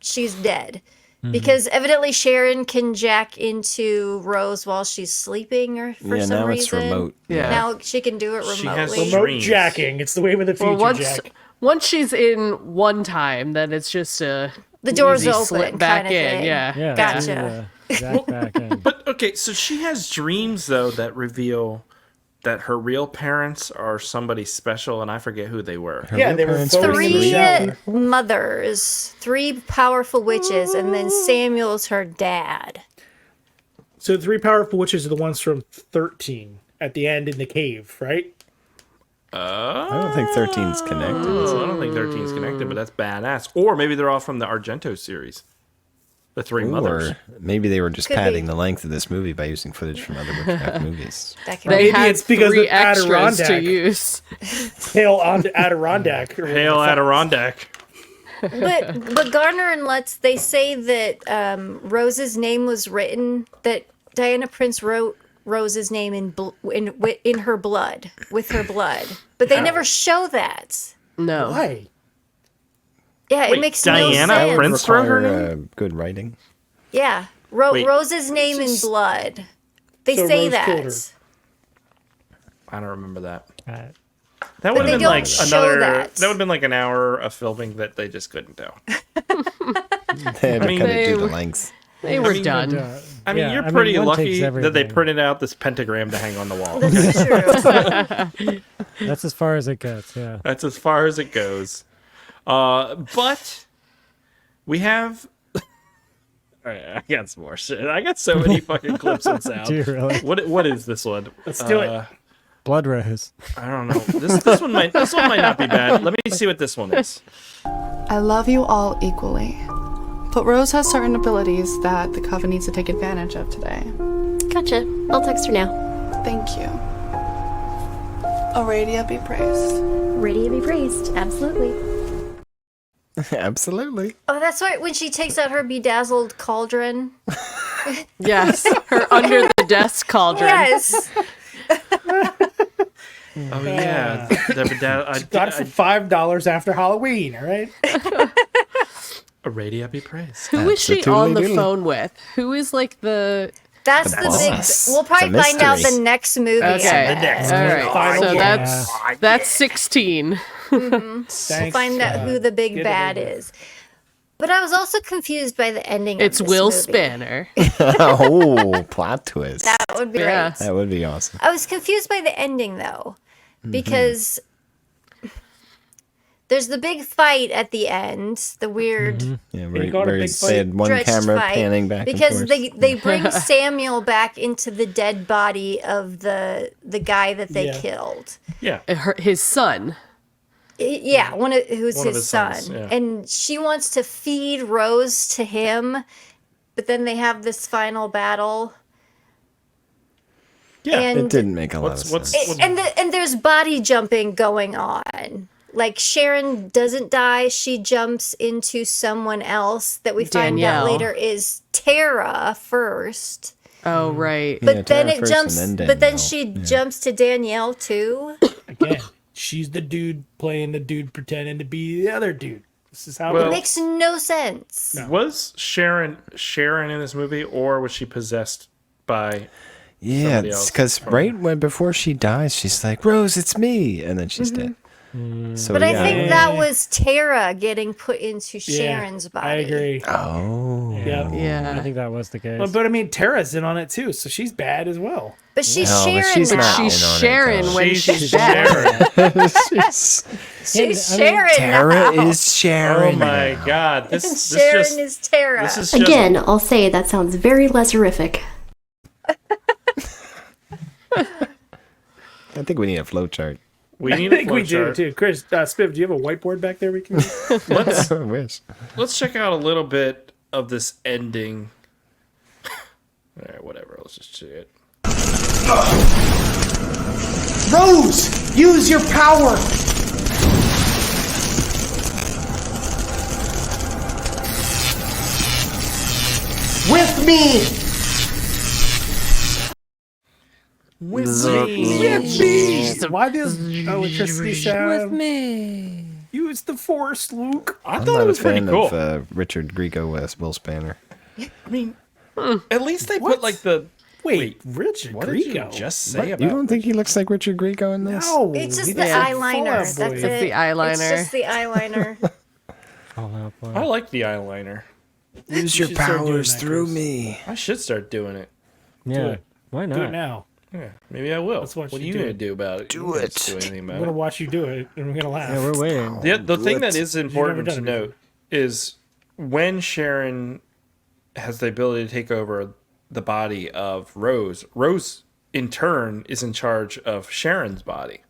she's dead. Because evidently Sharon can jack into Rose while she's sleeping or for Yeah, some now reason. it's remote. Yeah. Now she can do it remotely. She has Remote Dreams. jacking. It's the way of the future, Well, Jack. once she's in one time, then it's just a The door's easy open, slip back kinda in. thing. Yeah. yeah, Gotcha. Jack back in. But okay, so she has dreams though that reveal that her real parents are somebody special, and I forget who they were. Yeah, they were floating in the shower. Three mothers, 3 powerful witches, and then Samuel's her dad. So the 3 powerful witches are the ones from 13 at the end in the cave, right? I don't think 13's connected. I don't think 13's connected, but that's badass. Or maybe they're all from the Argento series. The 3 mothers. Or maybe they were just Could padding be. the length of this movie by using footage from other Witchcraft movies. That can They be. had it's because 3 of extras to Adirondack. use. Hail on to Adirondack. Hail Adirondack. But Garner and Lutz, they say that Rose's name was written, that Diana Prince wrote Rose's name in her blood, with her blood. But they never show that. No. Why? Yeah, it Wait, makes Diana no sense. Prince wrote her Require, name? good writing. Yeah, Wait. Rose's name in blood. They So say Rose that. killed her. I don't remember that. Right. That would they have been don't like show another. that. That would have been like an hour of filming that they just couldn't do. They had to mean, kind of they do the were- lengths. They were mean, done. I mean, Yeah, you're I mean, pretty one lucky takes that they everything. printed out this pentagram to hang on the wall. That's true. That's as far as it gets. Yeah. That's as far as it goes. But we have. All right, I got some more shit. I got so many fucking clips and sound. Do you really? What is this one? Let's do it. Blood Rose. I don't know. This one might not be bad. Let me see what this one is. I love you all equally. But Rose has certain abilities that the Coven needs to take advantage of today. Gotcha. I'll text her now. Thank you. Aradia be praised. Ready to be praised. Absolutely. Absolutely. Oh, that's right. When she takes out her bedazzled cauldron. Yes, her under the desk cauldron. Yes. Oh yeah, I Got it for $5 after Halloween, all right? Aradia be praised. Who is she That's on the toodly-doodly. phone with? Who is like the? That's The the big. boss. We'll probably The find out mystery. the next movie. Okay, The next all right. final So game. that's 16. We'll Thanks, find out who the big get it bad over. is. But I was also confused by the ending. It's of this Will movie. Spanner. Oh, plot twist. That would be Yeah. great. That would be awesome. I was confused by the ending though, because there's the big fight at the end, the weird Yeah, you where, got a where big they had one stretched camera fight, panning back because and forth. they bring Samuel back into the dead body of the guy that they Yeah. killed. Yeah. His son. Yeah, who's One of his his son. sons, yeah. And she wants to feed Rose to him, but then they have this final battle. Yeah. And It didn't make a lot of what's- sense. and there's body jumping going on. Like Sharon doesn't die, she jumps into someone else that we find Danielle. out later is Tara first. Oh right. But Yeah, then Tara it first jumps and then but then Danielle. she Yeah. jumps to Danielle too. Again, she's the dude playing the dude pretending to be the other dude. This is how Well- It makes no sense. Was Sharon in this movie, or was she possessed by? Yeah, somebody else. because right when before she dies, she's like, "Rose, it's me," and then she's dead. So But yeah. I think that was Tara getting put into Sharon's body. I agree. Oh. Yeah. Yeah. I think that was the case. But I mean, Tara's in on it too, so she's bad as well. But she's No, but Sharon she's now. not. She's in on it, Sharon though. when She's she's dead. Sharon. She's- She's I mean, Sharon Tara now. is Sharon. Oh my now. God! And This Sharon just is Tara. this is just Again, I'll say that sounds very leserific. I think we need a flow chart. we I need a think we do flowchart. too. Chris, Spiv, do you have a whiteboard back there we can Let's I wish. let's check out a little bit of this ending. All right, whatever. Let's just see it. Rose, use your power. With me. Why this? Oh, it's just this. With me. Use the force, Luke. I I'm thought not it a was pretty fan cool. of Richard Grieco as Will Spanner. I mean, at least they put like the. Wait, Richard What did you Grieco. just say What? about? You don't think he looks like Richard Grieco in this? No, It's just he the doesn't eyeliner. Fallout That's Boy. it. It's the eyeliner. It's just the eyeliner. Fallout Boy. I like the eyeliner. Use You your should start doing powers that, through Chris. me. I should start doing it. Yeah. it. Why Do it not? now. Yeah, maybe I will. Let's watch what are you you do gonna it. do about it? Do You can't it. Do anything I'm about gonna it. watch you do it, and we're gonna laugh. Yeah, we're waiting. The Do thing it. that is never important done to it note is when Sharon has the ability to take over the body of Rose. Rose, in turn, is in charge of Sharon's body.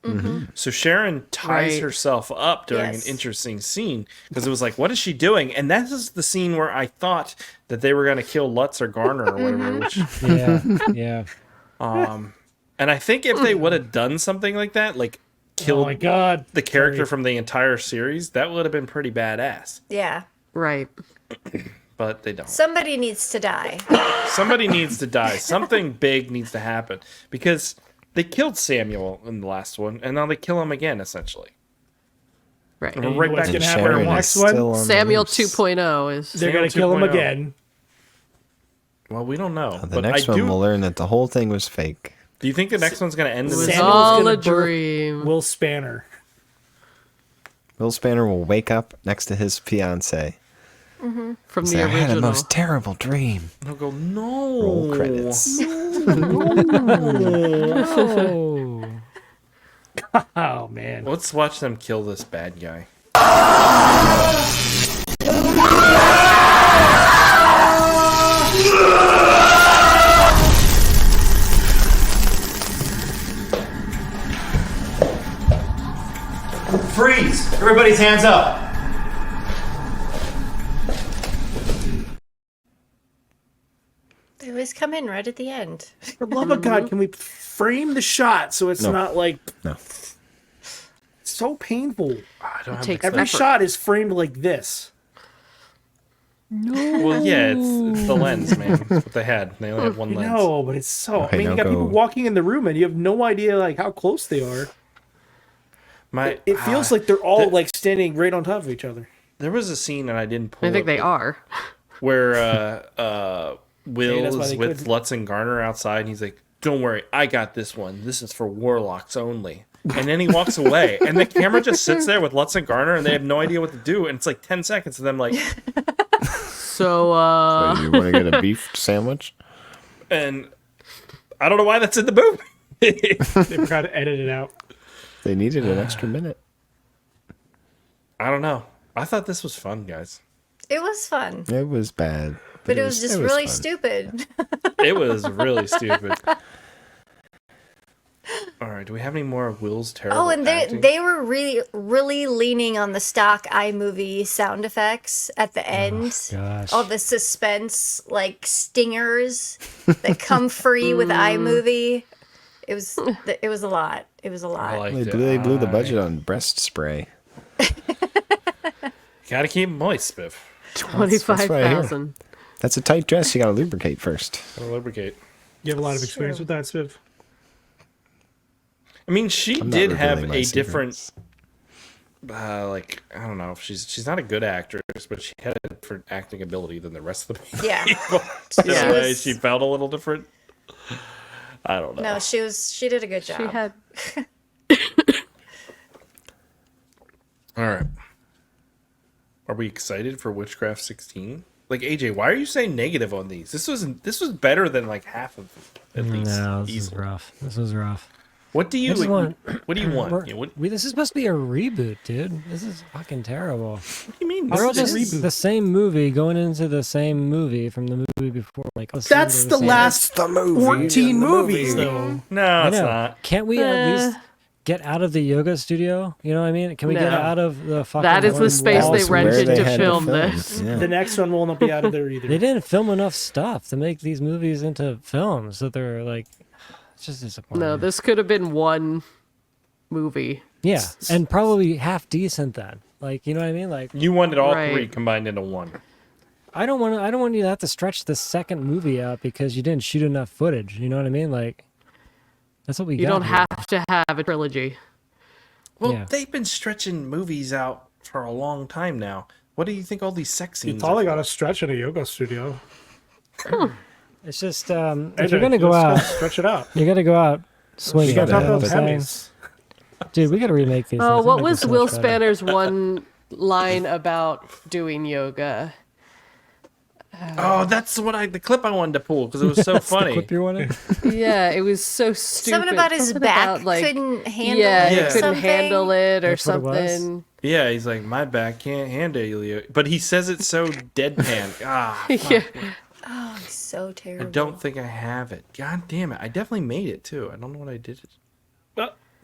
So Sharon ties Right. herself up during Yes. an interesting scene because it was like, what is she doing? And that is the scene where I thought that they were going to kill Lutz or Garner or whatever. Which, Yeah. and I think if they would have done something like that, like Oh killed my god. the character from the entire series, that would have been pretty badass. Yeah. Right. But they don't. Somebody needs to die. Somebody needs to die. Something big needs to happen because they killed Samuel in the last one, and now they kill him again, essentially. Right. And we're right what's back gonna to happen square in the one. next one? still on the Samuel loose. 2.0 is. They're gonna Samuel kill him 2.0. again. Well, we don't know. The but next I one do. we'll learn that the whole thing was fake. Do you think the next one's going to end It in was the Samuel's all gonna a birth dream. Will Spanner. Will Spanner will wake up next to his fiance. From Say, the I had the original. most terrible dream. He'll go, no. Roll credits. Oh. Oh man. Let's watch them kill this bad guy. Freeze! Everybody's hands up! They always come in right at the end. For the love of God, can we frame the shot so it's No. not like No. it's so painful? I don't have takes the- Every effort. shot is framed like this. Well, yeah, it's the lens, man. That's what they had. They only had one lens. No, but it's so. Okay, I mean, you now got people go. walking in the room and you have no idea like how close they are. It feels like they're all like standing right on top of each other. There was a scene, and I didn't pull I think it, they but- are. where Will that's why is they with couldn't. Lutz and Garner outside, and he's like, "Don't worry, I got this one. This is for warlocks only." And then he walks away, and the camera just sits there with Lutz and Garner, and they have no idea what to do. And it's like 10 seconds of them like, So, So you want to get a beef sandwich? and I don't know why that's in the movie. They forgot to edit it out. They needed an extra minute. I don't know. I thought this was fun, guys. It was fun, It was bad. but it was just really fun. stupid. It was really stupid. All right, do we have any more of Will's terrible Oh, and acting? they were really leaning on the stock iMovie sound effects at the end. Gosh. All the suspense, like stingers that come free with iMovie. It was a lot. It was a lot. I liked They it. blew the budget on breast spray. Gotta keep it moist, Spiff. That's what I hear. 25,000. That's a tight dress. You got to lubricate first. Gotta lubricate. You have a lot of experience with that, Spiv. I mean, she I'm not did have revealing my a different, secrets. like, I don't know. She's not a good actress, but she had a different acting ability than the rest of the Yeah. people. Yeah. In a way, she felt a little different. I don't know. No, she did a good job. She had. All right. Are we excited for Witchcraft 16? Like, AJ, why are you saying negative on these? This was better than like half of them, at least. No, this is easily. rough. This was rough. What do you I just want- what do you want? We're- Yeah, what this is supposed to be a reboot, dude. This is fucking terrible. do you mean? They're all This just is a reboot. the same movie going into the same movie from the movie before. Like That's the last 14 movies, though. No, it's I know. not. Can't we at least get out of the yoga studio? You know what I mean? Can we get No. out of the fucking? That is the one space wall? they That's where rented they to had film film. this. Yeah. The next one will not be out of there either. They didn't film enough stuff to make these movies into films. So they're like, it's just disappointing. No, this could have been one movie. Yeah, and probably half decent then. Like, you know what I mean? Like, You wanted all Right. three combined into one. I don't want you to have to stretch the second movie out because you didn't shoot enough footage. You know what I mean? Like, that's what we You got. don't here. have to have a trilogy. Well, Yeah. they've been stretching movies out for a long time now. What do you think all these sex You scenes? probably are got to stretch in a yoga studio. It's just if AJ, you're gonna go just out, gotta stretch it out. you got to go out swinging. You Gotta gotta talk you know about what I'm saying? Emmys. Dude, we got to remake these. Oh, things. what We'll make was this so Will much better. Spanner's one line about doing yoga? Oh, that's the clip I wanted to pull because it was so funny. Clip you wanted? Yeah, it was so stupid. Something about his back couldn't handle it. He or couldn't something. handle it or That's what it was? something. Yeah, he's like, my back can't handle you. But he says it so deadpan. Fuck. Yeah. Oh, it's so I terrible. don't think I have it. God damn it. I definitely made it, too. I don't know what I did.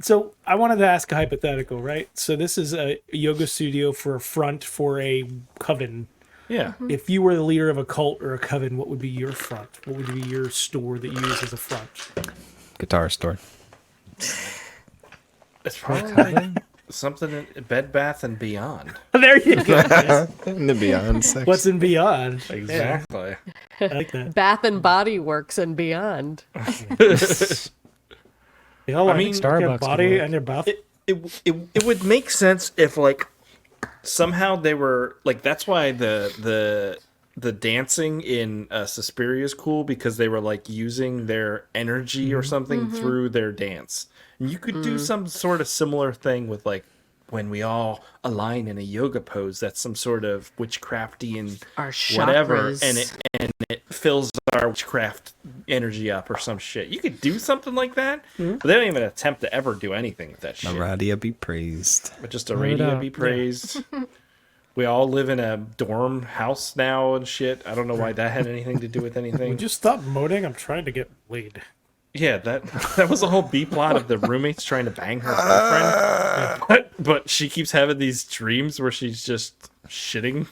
So I wanted to ask a hypothetical, right? So this is a yoga studio for a front for a coven. Yeah. If you were the leader of a cult or a coven, what would be your front? What would be your store that you use as a front? Guitar store. It's probably like something in Bed Bath and Beyond. There you go. In the Beyond section. What's in Beyond? Exactly. I like that. Bath and Body Works and beyond. I mean, Starbucks body could work. and your bath. It would make sense if like somehow they were like that's why the dancing in Suspiria is cool because they were like using their energy or something through their dance. And you could do some sort of similar thing with like when we all align in a yoga pose. That's some sort of witchcrafty Our whatever, chakras. and it fills our witchcraft energy up or some shit. You could do something like that, but they don't even attempt to ever do anything with that shit. Aradia be praised. But just Aradia be praised. We all live in a dorm house now and shit. I don't know why that had anything to do with anything. Would you stop moaning? I'm trying to get laid. Yeah, that was the whole B plot of the roommates trying to bang her boyfriend. But she keeps having these dreams where she's just shitting.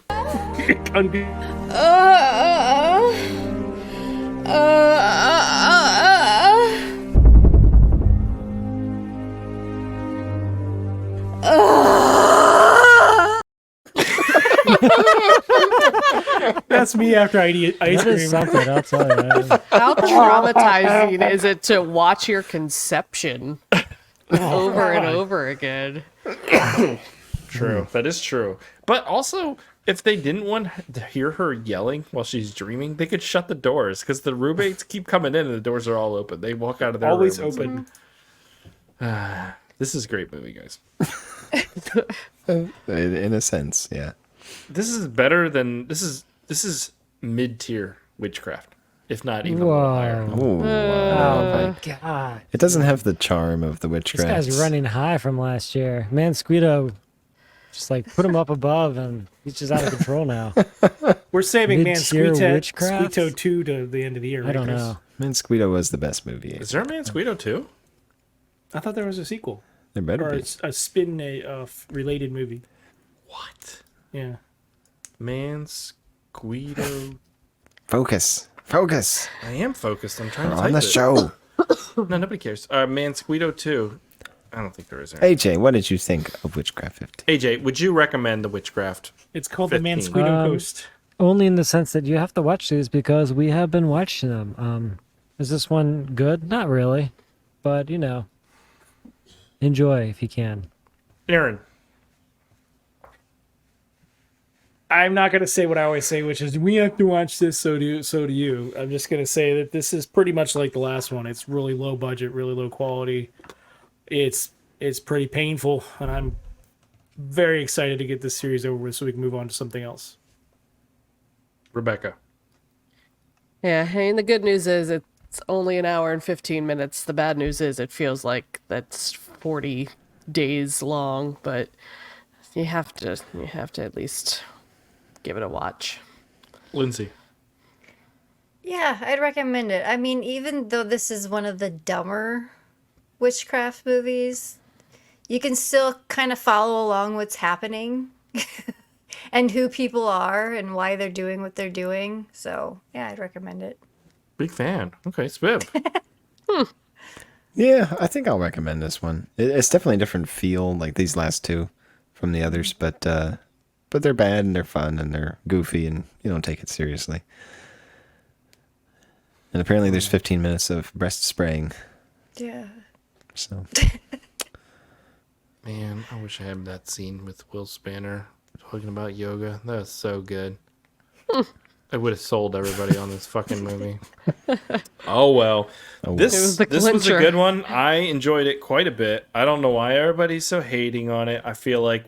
That's me after I eat ice That is cream. something, I'll tell you. How traumatizing is it to watch your conception over and over again? True. That is true. But also, if they didn't want to hear her yelling while she's dreaming, they could shut the doors because the roommates keep coming in and the doors are all open. They walk out of their Always room. It's open. like, this is a great movie, guys. In a sense, yeah. This is better than this is mid-tier Witchcraft, if not even a little higher. Ooh, Oh my god. It doesn't have the charm of the This Witchcraft. guy's running high from last year. Man, Squito just like put him up above and he's just out of control now. We're saving Man Mid-tier Witchcraft? Squito 2 to the end of the year. I Right, don't Chris? know. Mansquito was the best movie. Is there a Mansquito too? I thought there was a sequel. There better Or be. a spin related movie. What? Yeah. Mansquito. Focus. I am focused. I'm trying to We're type on the it. show. No, nobody cares. Mansquito 2. I don't think there is. AJ, what did you think of Witchcraft 15? AJ, would you recommend the Witchcraft? It's called 15? the Mansquito Ghost. Only in the sense that you have to watch these because we have been watching them. Is this one good? Not really. But, you know, enjoy if you can. Aaron. I'm not going to say what I always say, which is we have to watch this, so do you. I'm just going to say that this is pretty much like the last one. It's really low budget, really low quality. It's pretty painful, and I'm very excited to get this series over with so we can move on to something else. Rebecca. Yeah, I mean, the good news is it's only an hour and 15 minutes. The bad news is it feels like that's 40 days long, but you have to at least give it a watch. Lindsay. Yeah, I'd recommend it. I mean, even though this is one of the dumber Witchcraft movies, you can still kind of follow along what's happening and who people are and why they're doing what they're doing. So, yeah, I'd recommend it. Big fan. Okay, Spiv. Yeah, I think I'll recommend this one. It's definitely a different feel, like these last two from the others, but they're bad and they're fun and they're goofy and you don't take it seriously. And apparently there's 15 minutes of breast spraying. Yeah. So Man, I wish I had that scene with Will Spanner talking about yoga. That was so good. I would have sold everybody on this fucking movie. Oh well. This It was the was a clincher. good one. I enjoyed it quite a bit. I don't know why everybody's so hating on it. I feel like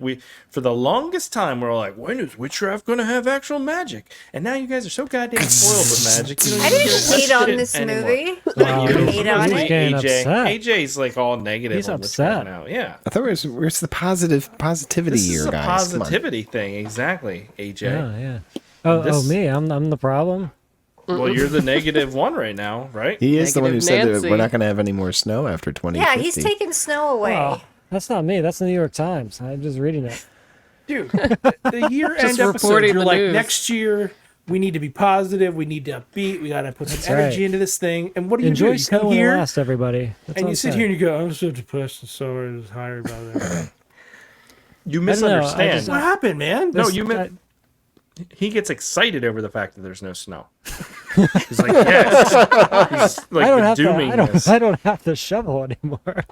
for the longest time, we're like, when is Witchcraft going to have actual magic? And now you guys are so goddamn spoiled with magic. You don't I even didn't give a hate on shit this anymore. movie. Wow. I didn't hate on He's it. getting AJ. upset. AJ's like all negative. He's on upset. Witchcraft now. Yeah. I thought where's the positivity This here, is a guys? Come on. positivity thing. Exactly, AJ. Yeah. Oh, me. I'm the problem. Well, you're the negative one right now, right? He is the one who Negative said that Nancy. we're not going to have any more snow after 2050. Yeah, he's taking snow away. Oh, that's not me. That's the New York Times. I'm just reading it. Dude, the year-end episodes, reporting you're the like, news. next year, we need to be positive, we need to upbeat, we got to put some That's energy right. into this thing. And what do you Enjoy do? You snow come when it here, lasts, everybody. That's and all you I'm sit saying. here and you go, I'm so depressed and so tired about it. You I don't know, I misunderstand. just- What happened, man? No, This- you meant he gets excited over the fact that there's no snow. He's like, yes. He's like I don't have to. dooming this. I don't have to shovel anymore.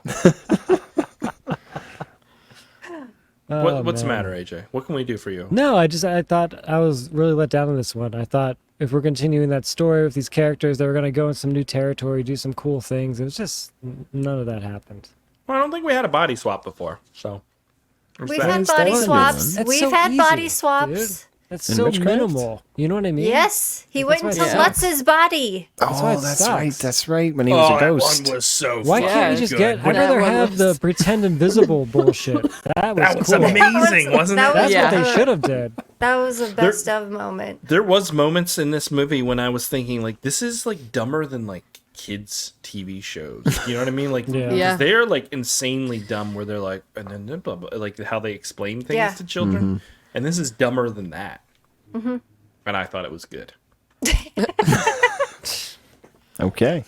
What's the man. matter, AJ? What can we do for you? No, I thought I was really let down in this one. I thought if we're continuing that story with these characters, they were going to go in some new territory, do some cool things. It was just none of that happened. Well, I don't think we had a body swap before, so. there's We've that. had That body was a new swaps. That's We've so had easy, body swaps. dude. That's In so Witchcraft? minimal. You know what I mean? Yes, he went That's why into it sucks. Lutz's body. why Oh, it that's sucks. right. That's right. When he was Oh, a that ghost. one was so Why can't fucking we just good. get? I'd That rather one have was- the pretend invisible bullshit. That was That was cool. amazing, wasn't That it? was That's what Yeah. they should have did. That was a best of moment. There was moments in this movie when I was thinking, like, this is, like, dumber than, like, kids' TV shows. You know what I mean? Like, Yeah. Yeah. they're, like, insanely dumb where they're like, and then blah, blah, like, how they explain things Yeah. to children. And this is dumber than that. And I thought it was good. Okay.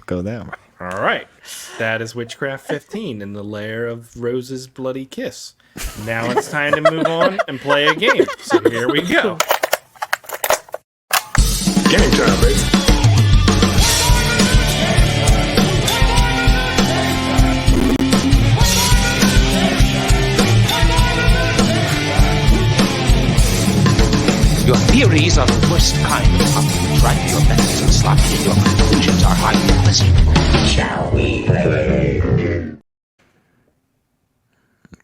Go that way. All right. That is Witchcraft 15 in the lair of Rose's bloody kiss. Now it's time to move on and play a game. So here we go. Game time, baby. Your theories are the worst kind. Try your best and sloppy, and your conclusions are highly unpleasant. Shall we play?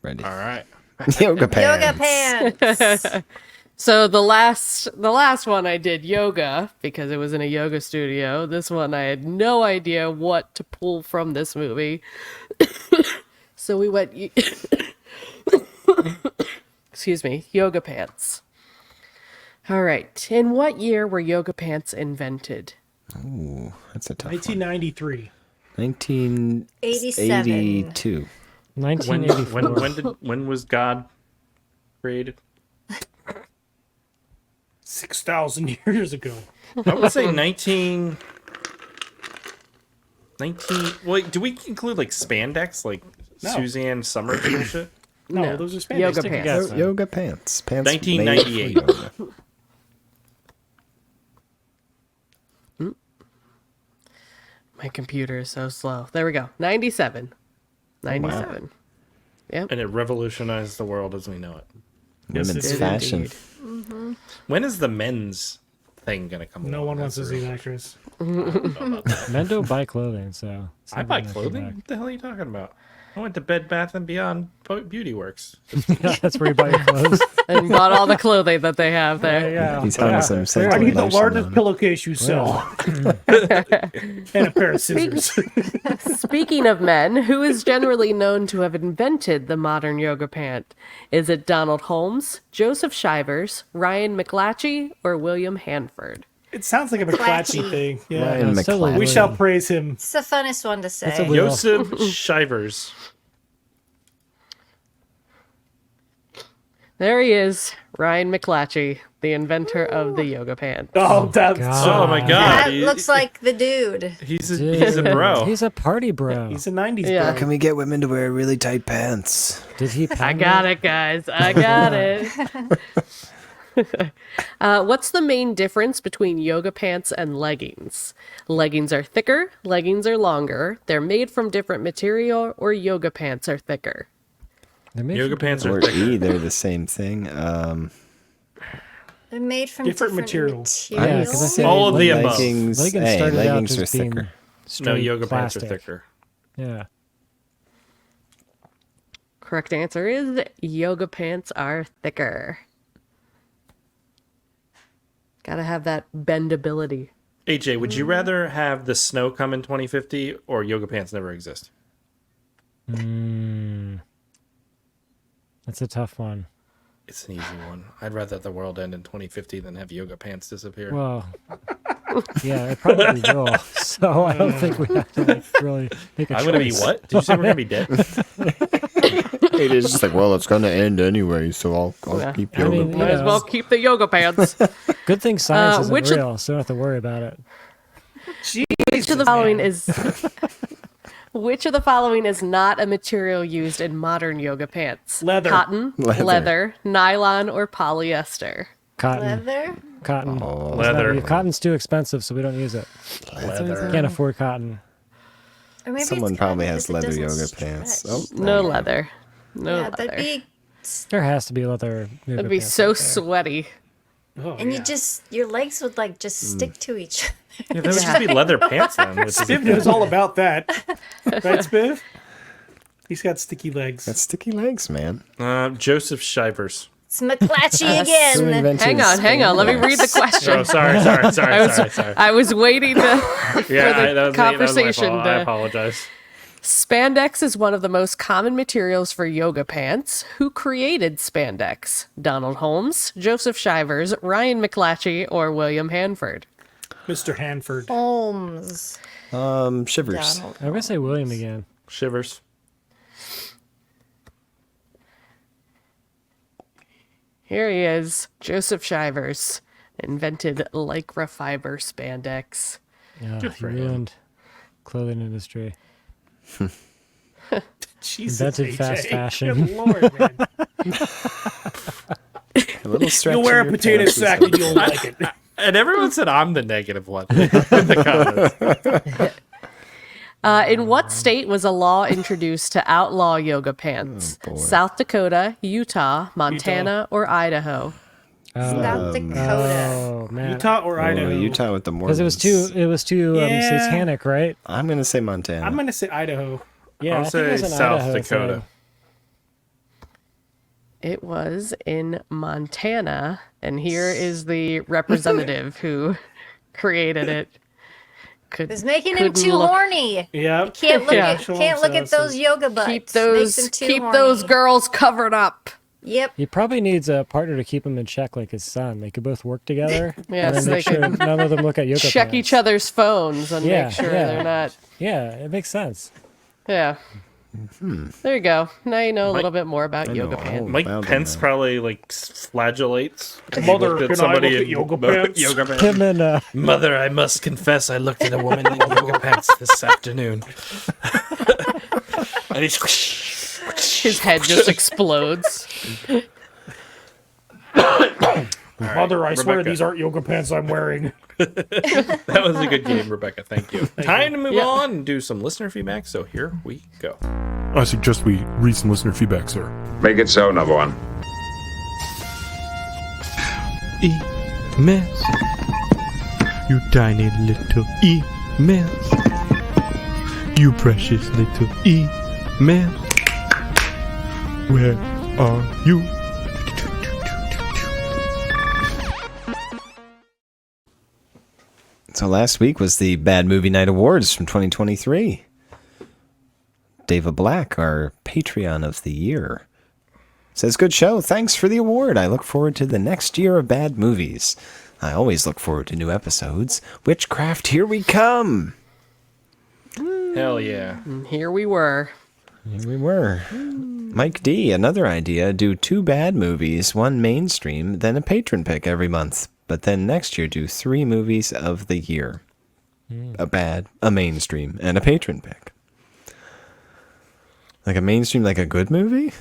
Ready. All right. Yoga pants. Yoga pants. So the last one I did yoga because it was in a yoga studio. This one I had no idea what to pull from this movie. So we went excuse me, yoga pants. All right. In what year were yoga pants invented? Ooh, that's a tough 1993. one. 87. 1982. 1984. When was God created? 6,000 years ago. I would say 19. Wait, do we include like spandex, like No. Suzanne Summers bullshit? No, those are Spanish. Yoga Take a pants. guess, man. Yoga pants. Pants 1998. made for yoga. My computer is so slow. There we go. 97. 97. Yep. And it revolutionized the world as we know it. Women's it did fashion. indeed. When is the men's thing gonna come? No along? one wants to That's see the an real- actress. Men don't buy clothing, so. it's I not buy gonna come clothing. back. What the hell are you talking about? I went to Bed Bath and Beyond Beauty Works. That's where you buy your clothes. And bought all the clothing that they have there. Yeah. He's having some I scented need the lotion largest on it. pillowcase you sell. And a pair of scissors. Speaking of men, who is generally known to have invented the modern yoga pant? Is it Donald Holmes, Joseph Shivers, Ryan McClatchy, or William Hanford? It sounds like a McClatchy Clatchy. thing. Yeah. Ryan it's totally McClatchy. We shall praise him. It's the funnest one to a say. weird- Joseph Shivers. There he is, Ryan McClatchy, the inventor of the yoga pant. Oh, that's Oh my god. That he- looks like the dude. he's a bro. He's a party bro. he's a 90s Yeah. bro. Can we get women to wear really tight pants? Did he? I got it, guys. I got it. What's the main difference between yoga pants and leggings? Leggings are thicker, leggings are longer, they're made from different material, or yoga pants are thicker. They're made Yoga from- pants are Or thicker. E, they're the same thing. They're made from Different different materials. Yeah, 'cause I say All of the above. Leggings, leggings started out leggings are just being thicker. No, straight yoga pants plastic. are thicker. Yeah. Correct answer is yoga pants are thicker. Gotta have that bendability. AJ, would you rather have the snow come in 2050 or yoga pants never exist? That's a tough one. It's an easy one. I'd rather the world end in 2050 than have yoga pants disappear. Well, yeah, it probably will. So I don't think we have to really make a choice. I'm gonna be what? Did you say we're gonna be dead? It is just like, well, it's going to end anyway, so I'll keep yoga. mean, Might as well keep the yoga pants. Good thing science isn't which of- real, so we don't have to worry about it. Which of the following is which of the following is not a material used in modern yoga pants? Leather. Cotton, leather, nylon, or polyester? Cotton. Leather? Cotton. It's not- Leather. Cotton's too expensive, so we don't use it. Leather. Can't afford cotton. Or maybe Someone it's probably cotton has 'cause it leather doesn't yoga pants. stretch. Oh, No leather. No Yeah, leather. that'd be... There has to be leather. yoga That'd be pants so out there. sweaty. Oh, And yeah. you just... Your legs would, like, just stick to each other. Yeah, that would just be leather pants then. Which is Spiv knows all about that. Right, Spiv? He's got sticky legs. Got sticky legs, man. Joseph Shivers. It's McClatchy again. Hang on. Let me read the question. Oh, sorry. I was waiting Yeah, for the that was conversation. my fault. I apologize. Spandex is one of the most common materials for yoga pants. Who created spandex? Donald Holmes, Joseph Shivers, Ryan McClatchy, or William Hanford? Mr. Hanford. Holmes. Shivers. Donald. I'm gonna say William again. Shivers. Here he is, Joseph Shivers, invented lycra fiber spandex. Yeah, Good he for him. ruined clothing industry. Jesus, Invented AJ. fast fashion. Good Lord, man. A little stretch. You'll wear in a your potato pants is sack good. and you'll like it. And everyone said I'm the negative one in the comments. In what state was a law introduced to outlaw yoga pants? South Dakota, Utah, Montana, or Idaho? South Dakota. Oh man. Utah or Idaho? Utah with the Because Mormons. it was too Yeah. satanic, right? I'm going to say Montana. I'm going to say Idaho. Yeah, I'll I think it was say an South Idaho Dakota. thing. It was in Montana, and here is the representative who created it. It's making him couldn't too look- horny. Yeah. Can't look Yeah. at can't look at those yoga butts. Keep Makes those him too keep horny. those girls covered up. Yep. He probably needs a partner to keep him in check, like his son. They could both work together. Yeah, and then so make they sure can none of them look at yoga Check pants. each other's phones and Yeah, make sure yeah. they're not. Yeah, it makes sense. Yeah. There you go. Now you know a little bit more about yoga pants. Mike Pence probably like flagellates. Mother, Looked can I look at in yoga pants? Yoga pants. Him and Mother, I must confess, I looked at a woman in yoga pants this afternoon. And he's His head just explodes. Mother, I swear Rebecca. these aren't yoga pants I'm wearing. That was a good game, Rebecca. Thank you. Time to move Yeah. on and do some listener feedback. So here we go. I suggest we read some listener feedback, sir. Make it so, number one. Emails. You tiny little emails. You precious little emails. Where are you? So last week was the Bad Movie Night Awards from 2023. David Black, our Patreon of the year, says, "Good show. Thanks for the award. I look forward to the next year of bad movies. I always look forward to new episodes. Witchcraft, here we come." Hell yeah. And here we were. Here we were. Mike D, another idea, do 2 bad movies, 1 mainstream, then a patron pick every month. But then next year do 3 movies of the year. A bad, a mainstream, and a patron pick. Like a mainstream, like a good movie?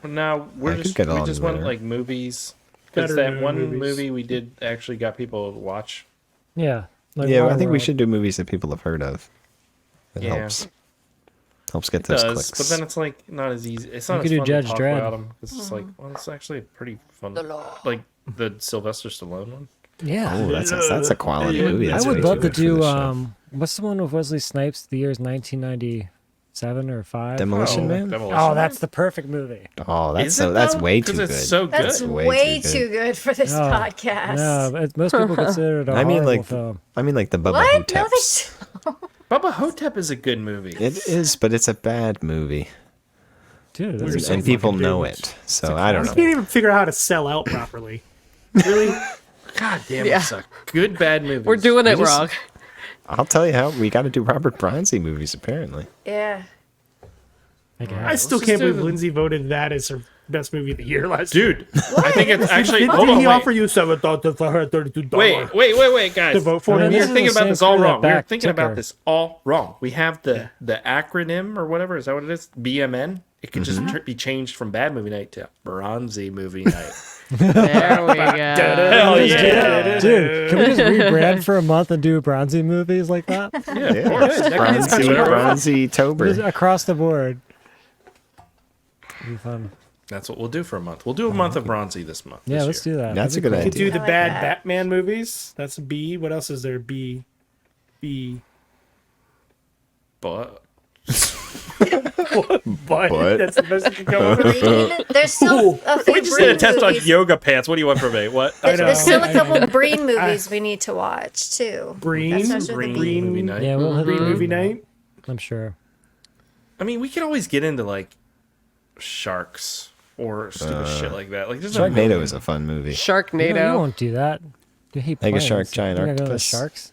Now I could get we along just with want her. like movies. Because Better that one movies. movie we did actually got people to watch. yeah. Like Yeah, I think we Waterworld. should do movies that people have heard of. It Yeah. helps. Helps get It those does, clicks. but then it's like not as easy. It's not You as could do fun Judge to talk Dredd. about them. It's just like, well, it's actually a pretty fun. Like the Sylvester Stallone one. Yeah. Oh, that's a quality movie. I That's would way love too to good for do this show. what's the one with Wesley Snipes? The year's 1997 or 5. Demolition Man. Oh, that's the perfect movie. Oh, that's Is so. it, That's though? way too 'Cause good. it's so good. That's way too good for this podcast. No, most people consider it a I mean, horrible like, film. the Bubba What? No, Hoteps. Bubba Hotep is a good movie. It is, but it's a bad movie. Dude, And people know it, so I don't I know. can't even figure out how to sell out properly. Really? God damn, Yeah. it's a good bad movie. We're doing it wrong. I'll tell you how we got to do Robert Bronzy movies. Apparently, Yeah. I still Let's can't just do believe Lindsay voted that as her best movie of the year last Dude, I think it's actually. year. Hold on, he wait. offer you $7 for her $32? Wait, guys. To vote for You're him? this is thinking the about same this all crew that wrong. We're backed thinking about Ticker. this all wrong. We have the acronym or whatever. Is that what it is? BMN. It could just be changed from Bad Movie Night to Bronzy Movie Night. There we go. Hell yeah, Dude, can we just rebrand for a month and do bronzy movies like that? Yeah, of course. Bronzy Tober. Just across the board. It'd be fun. That's what we'll do for a month. We'll do a month of Bronzy this month. Yeah, let's do that. That's a That'd good be You could idea. do the I like bad that. Batman movies. That's a B. What else is there? B. But But that's the best you can come up with. Breen. There's still a few we just did a Breen test on movies. yoga pants. What do you want from me? What? There's still a couple Breen movies we need to watch too. Breen? That starts with a B. Breen movie night. Yeah, we'll hit Green the movie night. I'm sure. I mean, we could always get into like sharks or stupid shit like that. Like, there's a Sharknado million- is a fun movie. You Sharknado. won't do that. You hate Like a planes. shark, giant You're not gonna go to octopus. Sharks.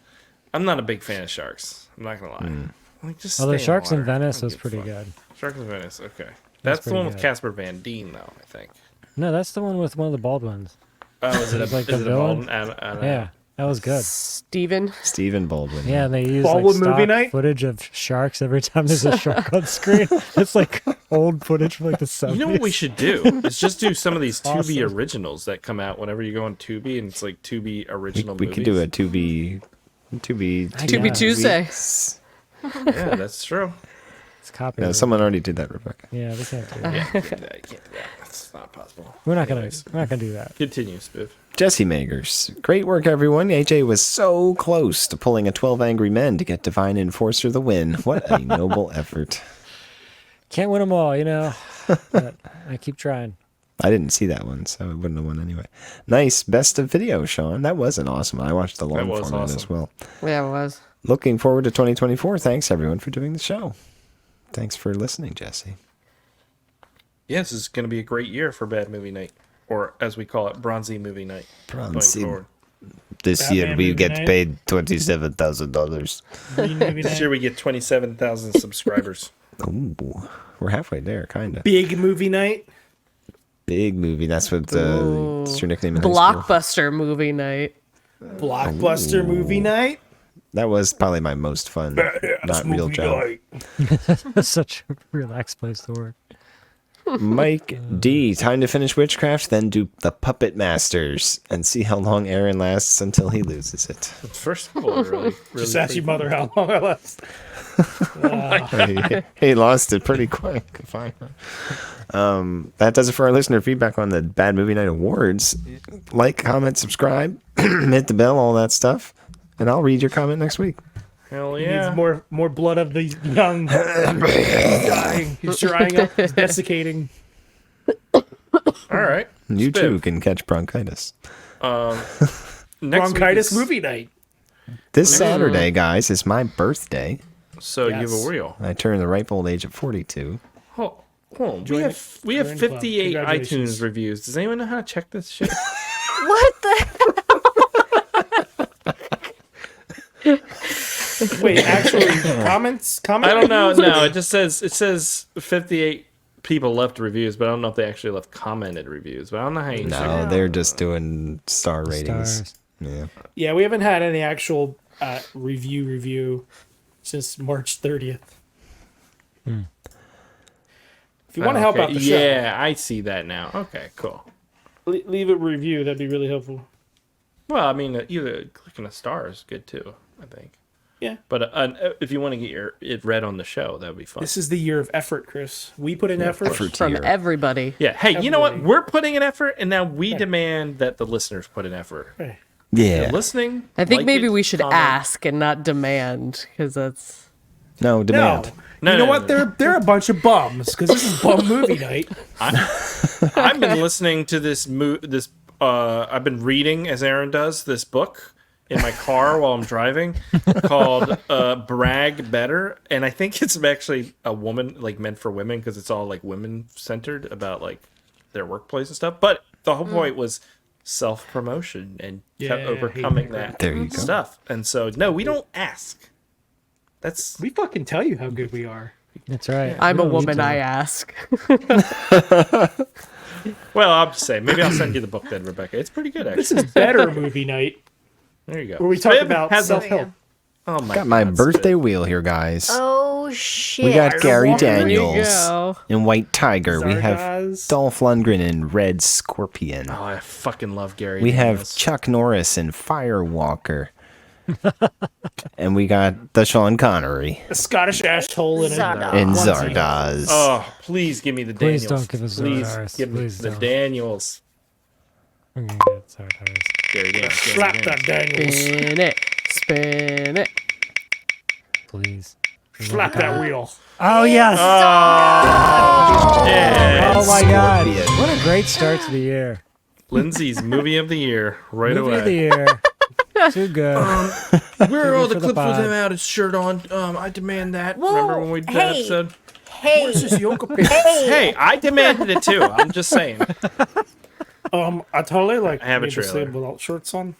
I'm not a big fan of sharks. I'm not gonna lie. Like, just Although stay in Sharks in water. Venice Don't was give a pretty fuck. good. Sharks in Venice. Okay, that's the pretty one with good. Casper Van Dien, though. I think. No, that's the one with one of the bald ones. Oh, is it a, Like is the it a villain? Baldwin? I don't know. Yeah, that was good. Steven. Stephen Baldwin. Yeah, and they use like Baldwin movie stock night? footage of sharks every time there's a shark on screen. It's like old footage from like the 70s. You know what we should do? Is just do some of these Tubi Awesome. originals that come out whenever you go on Tubi, and it's like Tubi original We movies. could do a to be To be Tuesday. Yeah, that's true. It's copyrighted. No, someone already did that, Rebecca. Yeah, we can't do that. Yeah, you can't do that. You can't do that. That's not possible. We're not gonna. Anyways, We're not gonna do that. continue, Spiv. Jesse Magers. Great work, everyone. AJ was so close to pulling a 12 Angry Men to get Divine Enforcer the win. What a noble effort. Can't win them all, you know. But I keep trying. I didn't see that one, so it wouldn't have won anyway. Nice. Best of video, Sean. That wasn't awesome. I watched the long That was format as awesome. well. Yeah, it was. Looking forward to 2024. Thanks, everyone, for doing the show. Thanks for listening, Jesse. Yeah, this is going to be a great year for Bad Movie Night, or as we call it, Bronzy Movie Night. going Bronzy. forward. This Batman year we movie get night. paid $27,000. Green movie This night. year we get 27,000 subscribers. Ooh, we're halfway there, kind of. Big movie night. Big movie. That's what it's your nickname in high school. Blockbuster movie night. Blockbuster movie night. That was probably my most fun, not real job. That's such a relaxed place to work. Mike D. Time to finish Witchcraft, then do the Puppet Masters and see how long Aaron lasts until he loses it. First of all, really Just ask your mother how long I left. He lost it pretty quick. Fine. That does it for our listener feedback on the Bad Movie Night Awards. Like, comment, subscribe, hit the bell, all that stuff, and I'll read your comment next week. Hell He yeah. needs more blood of the young. He's dying. He's drying up. He's desiccating. All right. You Spiv. too can catch bronchitis. Next Bronchitis week is- movie night. This Saturday, guys, is my birthday. So you have Yes. a wheel. I turn the ripe old age of 42. Hold on. Join We the- have join the club. 58 Congratulations. iTunes reviews. Does anyone know how to check this shit? What the? Wait, actually, comments? I don't know. No, it says 58 people left reviews, but I don't know if they actually left commented reviews. But I don't know how you check No, they're just doing star ratings. Stars. Yeah. Yeah, we haven't had any actual review since March 30th. If you want to help out the show, Yeah, I see that now. Okay, cool. leave a review. That'd be really helpful. Well, I mean, either clicking a star is good too, I think. Yeah. But if you want to get it read on the show, that would be fun. This is the year of effort, Chris. We put in effort. From everybody. Yeah. Hey, you know what? Everybody. We're putting in effort, and now we demand that the listeners put in effort. Right. Yeah. They're listening. I think like maybe it, we should comment. ask and not demand, because that's... No, demand. No. You know what? They're a bunch of bums because this is bum movie night. I've been listening to this. I've been reading, as Aaron does, this book in my car while I'm driving called Brag Better, and I think it's actually a woman, like meant for women, because it's all like women centered about like their workplace and stuff. But the whole point was self promotion and kept overcoming that There you go. stuff. And so, no, we don't ask. We fucking tell you how good we are. That's right. I'm a We don't need woman, to. I ask. Well, I'll just say, maybe I'll send you the book then, Rebecca. It's pretty good, actually. This is better movie night. There you go. Where we talk Spib about has a- self-help. Oh my Got my God, birthday Spib. wheel here, guys. Oh shit! We got Gary There you Daniels go. in White Tiger. We have Zardoz. Dolph Lundgren in Red Scorpion. Oh, I fucking love Gary. We have Daniels. Chuck Norris in Firewalker. And we got the Sean Connery A Scottish asshole in it. Zardoz. in Onesie. Zardoz. Oh, please give me the Please Daniels. don't give us Please Zardoz. give me Please the don't. Daniels. I'm gonna get Zardoz. Gary Daniels. Gary Slap Daniels. that Daniels. Spin it. Spin it. Please. Slap that wheel. Oh yes! Yeah. Oh my God! What a great start to the year. Lindsay's movie of the year right Movie away. of the year. Too good. Where are all the for the clips with pod. him out his shirt on? I demand that. Whoa, Remember when we did that hey. episode? Hey, Hey, I demanded it too. I'm just saying. I totally like. I have a made the trailer. same without shirts on.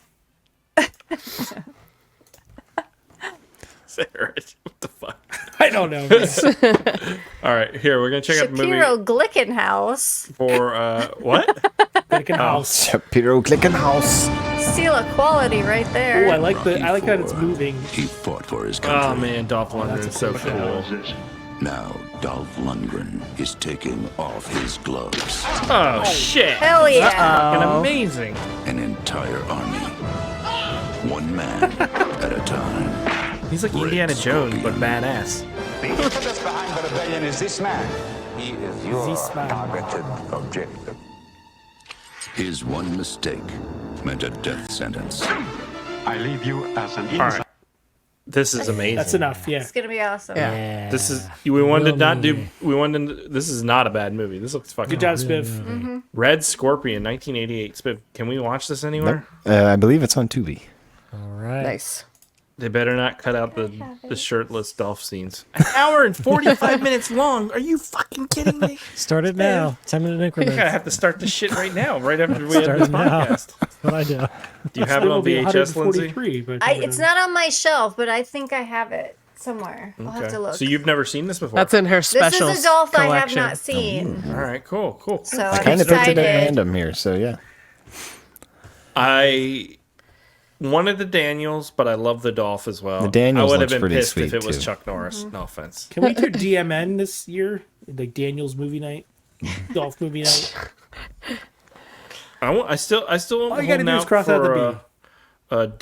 Sarah, what the fuck? I don't know. Man. All right, here we're gonna check out the movie Shapiro Glickenhaus. for what? Bacon House. Shapiro Glickenhaus. Seal of quality right Oh, there. I like that it's moving. He fought for his country. Oh man, Dolph Lundgren is so cool. Now Dolph Lundgren is taking off his gloves. Oh shit! Hell yeah! Fucking amazing. An entire army. One man at a time. He's like Indiana Jones, but badass. The impetus behind the rebellion is this man. He is your targeted objective. His one mistake meant a death sentence. I leave you as an All right, this is amazing. That's enough. Yeah. It's gonna be awesome. Yeah. This is we wanted to not do. We wanted. To, this is not a bad movie. This looks fucking. Good job, Spiff. Mm-hmm. Red Scorpion, 1988. Spiv, can we watch this anywhere? I believe it's on Tubi. All right. Nice. They better not cut out the shirtless Dolph scenes. An hour and 45 minutes long. Are you fucking kidding me? Start it now. 10-minute I increments. gotta have to start this shit right now, right after we have Start this it now. podcast. That's what I do. Do you have it on VHS, Lindsay? 143, but It's not on my shelf, but I think I have it somewhere. I'll have to look. So you've never seen this before? That's in her This special is a Dolph collection. I have not seen. All right, cool. So I I'm kind of picked it excited. at random here, so yeah. I wanted the Daniels, but I love the Dolph as well. The Daniels I would have looks been pretty pissed if sweet, it was too. Chuck Norris. Mm-hmm. No offense. Can we do DMN this year? Like Daniel's movie night, Dolph movie night. I still All you gotta do is cross out the B.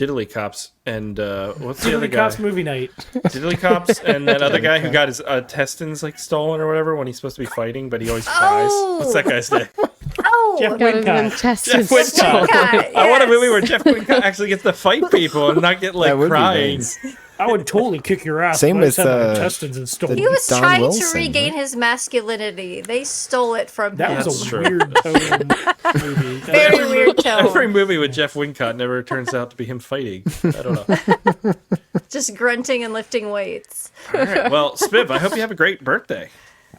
Diddley Cops and what's the other Diddley guy? Cops movie night. Diddley Cops and that other guy who got his intestines like stolen or whatever when he's supposed to be fighting, but he always cries. What's that guy's name? Oh, Jeff Got his Wincott. intestines Jeff Wincott. Wincott, I want a yes. movie where Jeff Wincott actually gets to fight people and not get like That would be crying. nice. I would totally kick your ass. Same if I with, had my uh, intestines and stole. He was Don trying Wilson, to regain his masculinity. They stole it from That him. was That's a true. weird tone movie. Very weird tone. Every movie with Jeff Wincott never turns out to be him fighting. I don't know. Just grunting and lifting weights. All right. Well, Spiv, I hope you have a great birthday.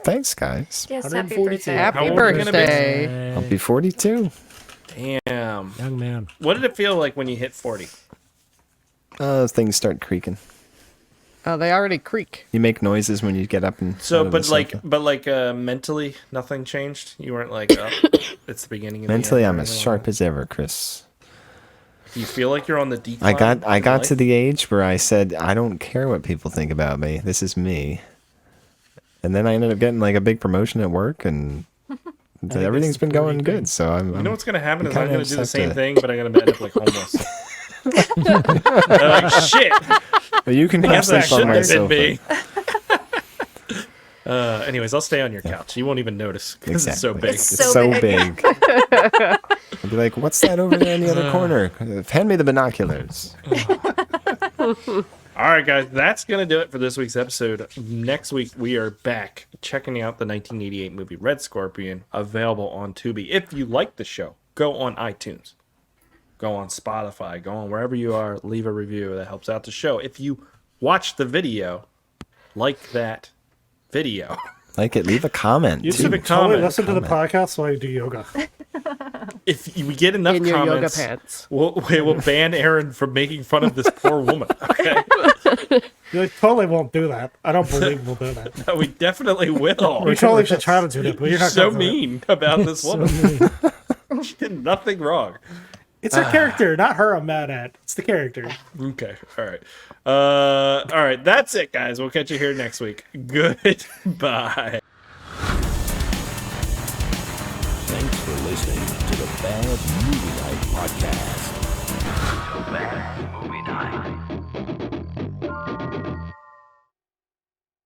Thanks, guys. Yes, happy 142. birthday. How Happy old are you gonna be? birthday. I'll be 42. Damn. Young man. What did it feel like when you hit 40? Things start creaking. Oh, they already creak. You make noises when you get up and. So, out of the but like, sofa. mentally, nothing changed. You weren't like, oh, it's the beginning. Of Mentally, the end I'm or as anything sharp as ever, Chris. Do you feel like you're on the decline? I in got life? to the age where I said, I don't care what people think about me. This is me. And then I ended up getting like a big promotion at work, and everything's been going good. So I'm. You know what's gonna happen you is I'm kinda gonna do the just same have to- thing, but I'm gonna end up like homeless. Like, shit. But you can Guess come that sleep on shouldn't my have sofa. been me. Anyways, I'll stay on your couch. You won't even notice because it's so big. It's so big. I'll be like, what's that over there in the other corner? Hand me the binoculars. All right, guys, that's going to do it for this week's episode. Next week, we are back checking out the 1988 movie Red Scorpion, available on Tubi. If you like the show, go on iTunes, go on Spotify, go on wherever you are, leave a review. That helps out the show. If you watch the video, like that video. Like it, leave a comment. You too. should totally listen to the podcast while you do yoga. If we get enough In your yoga comments, pants. we'll ban Aaron from making fun of this poor woman. Okay, You totally won't do that. I don't believe we'll do that. no, we definitely will. We totally should try to do that, but you're not so gonna do it. mean about this So woman. She did nothing wrong. It's her character, not her I'm mad at. It's the character. Okay, all right. All right, that's it, guys. We'll catch you here next week. Goodbye. Thanks for listening to the Bad Movie Night Podcast.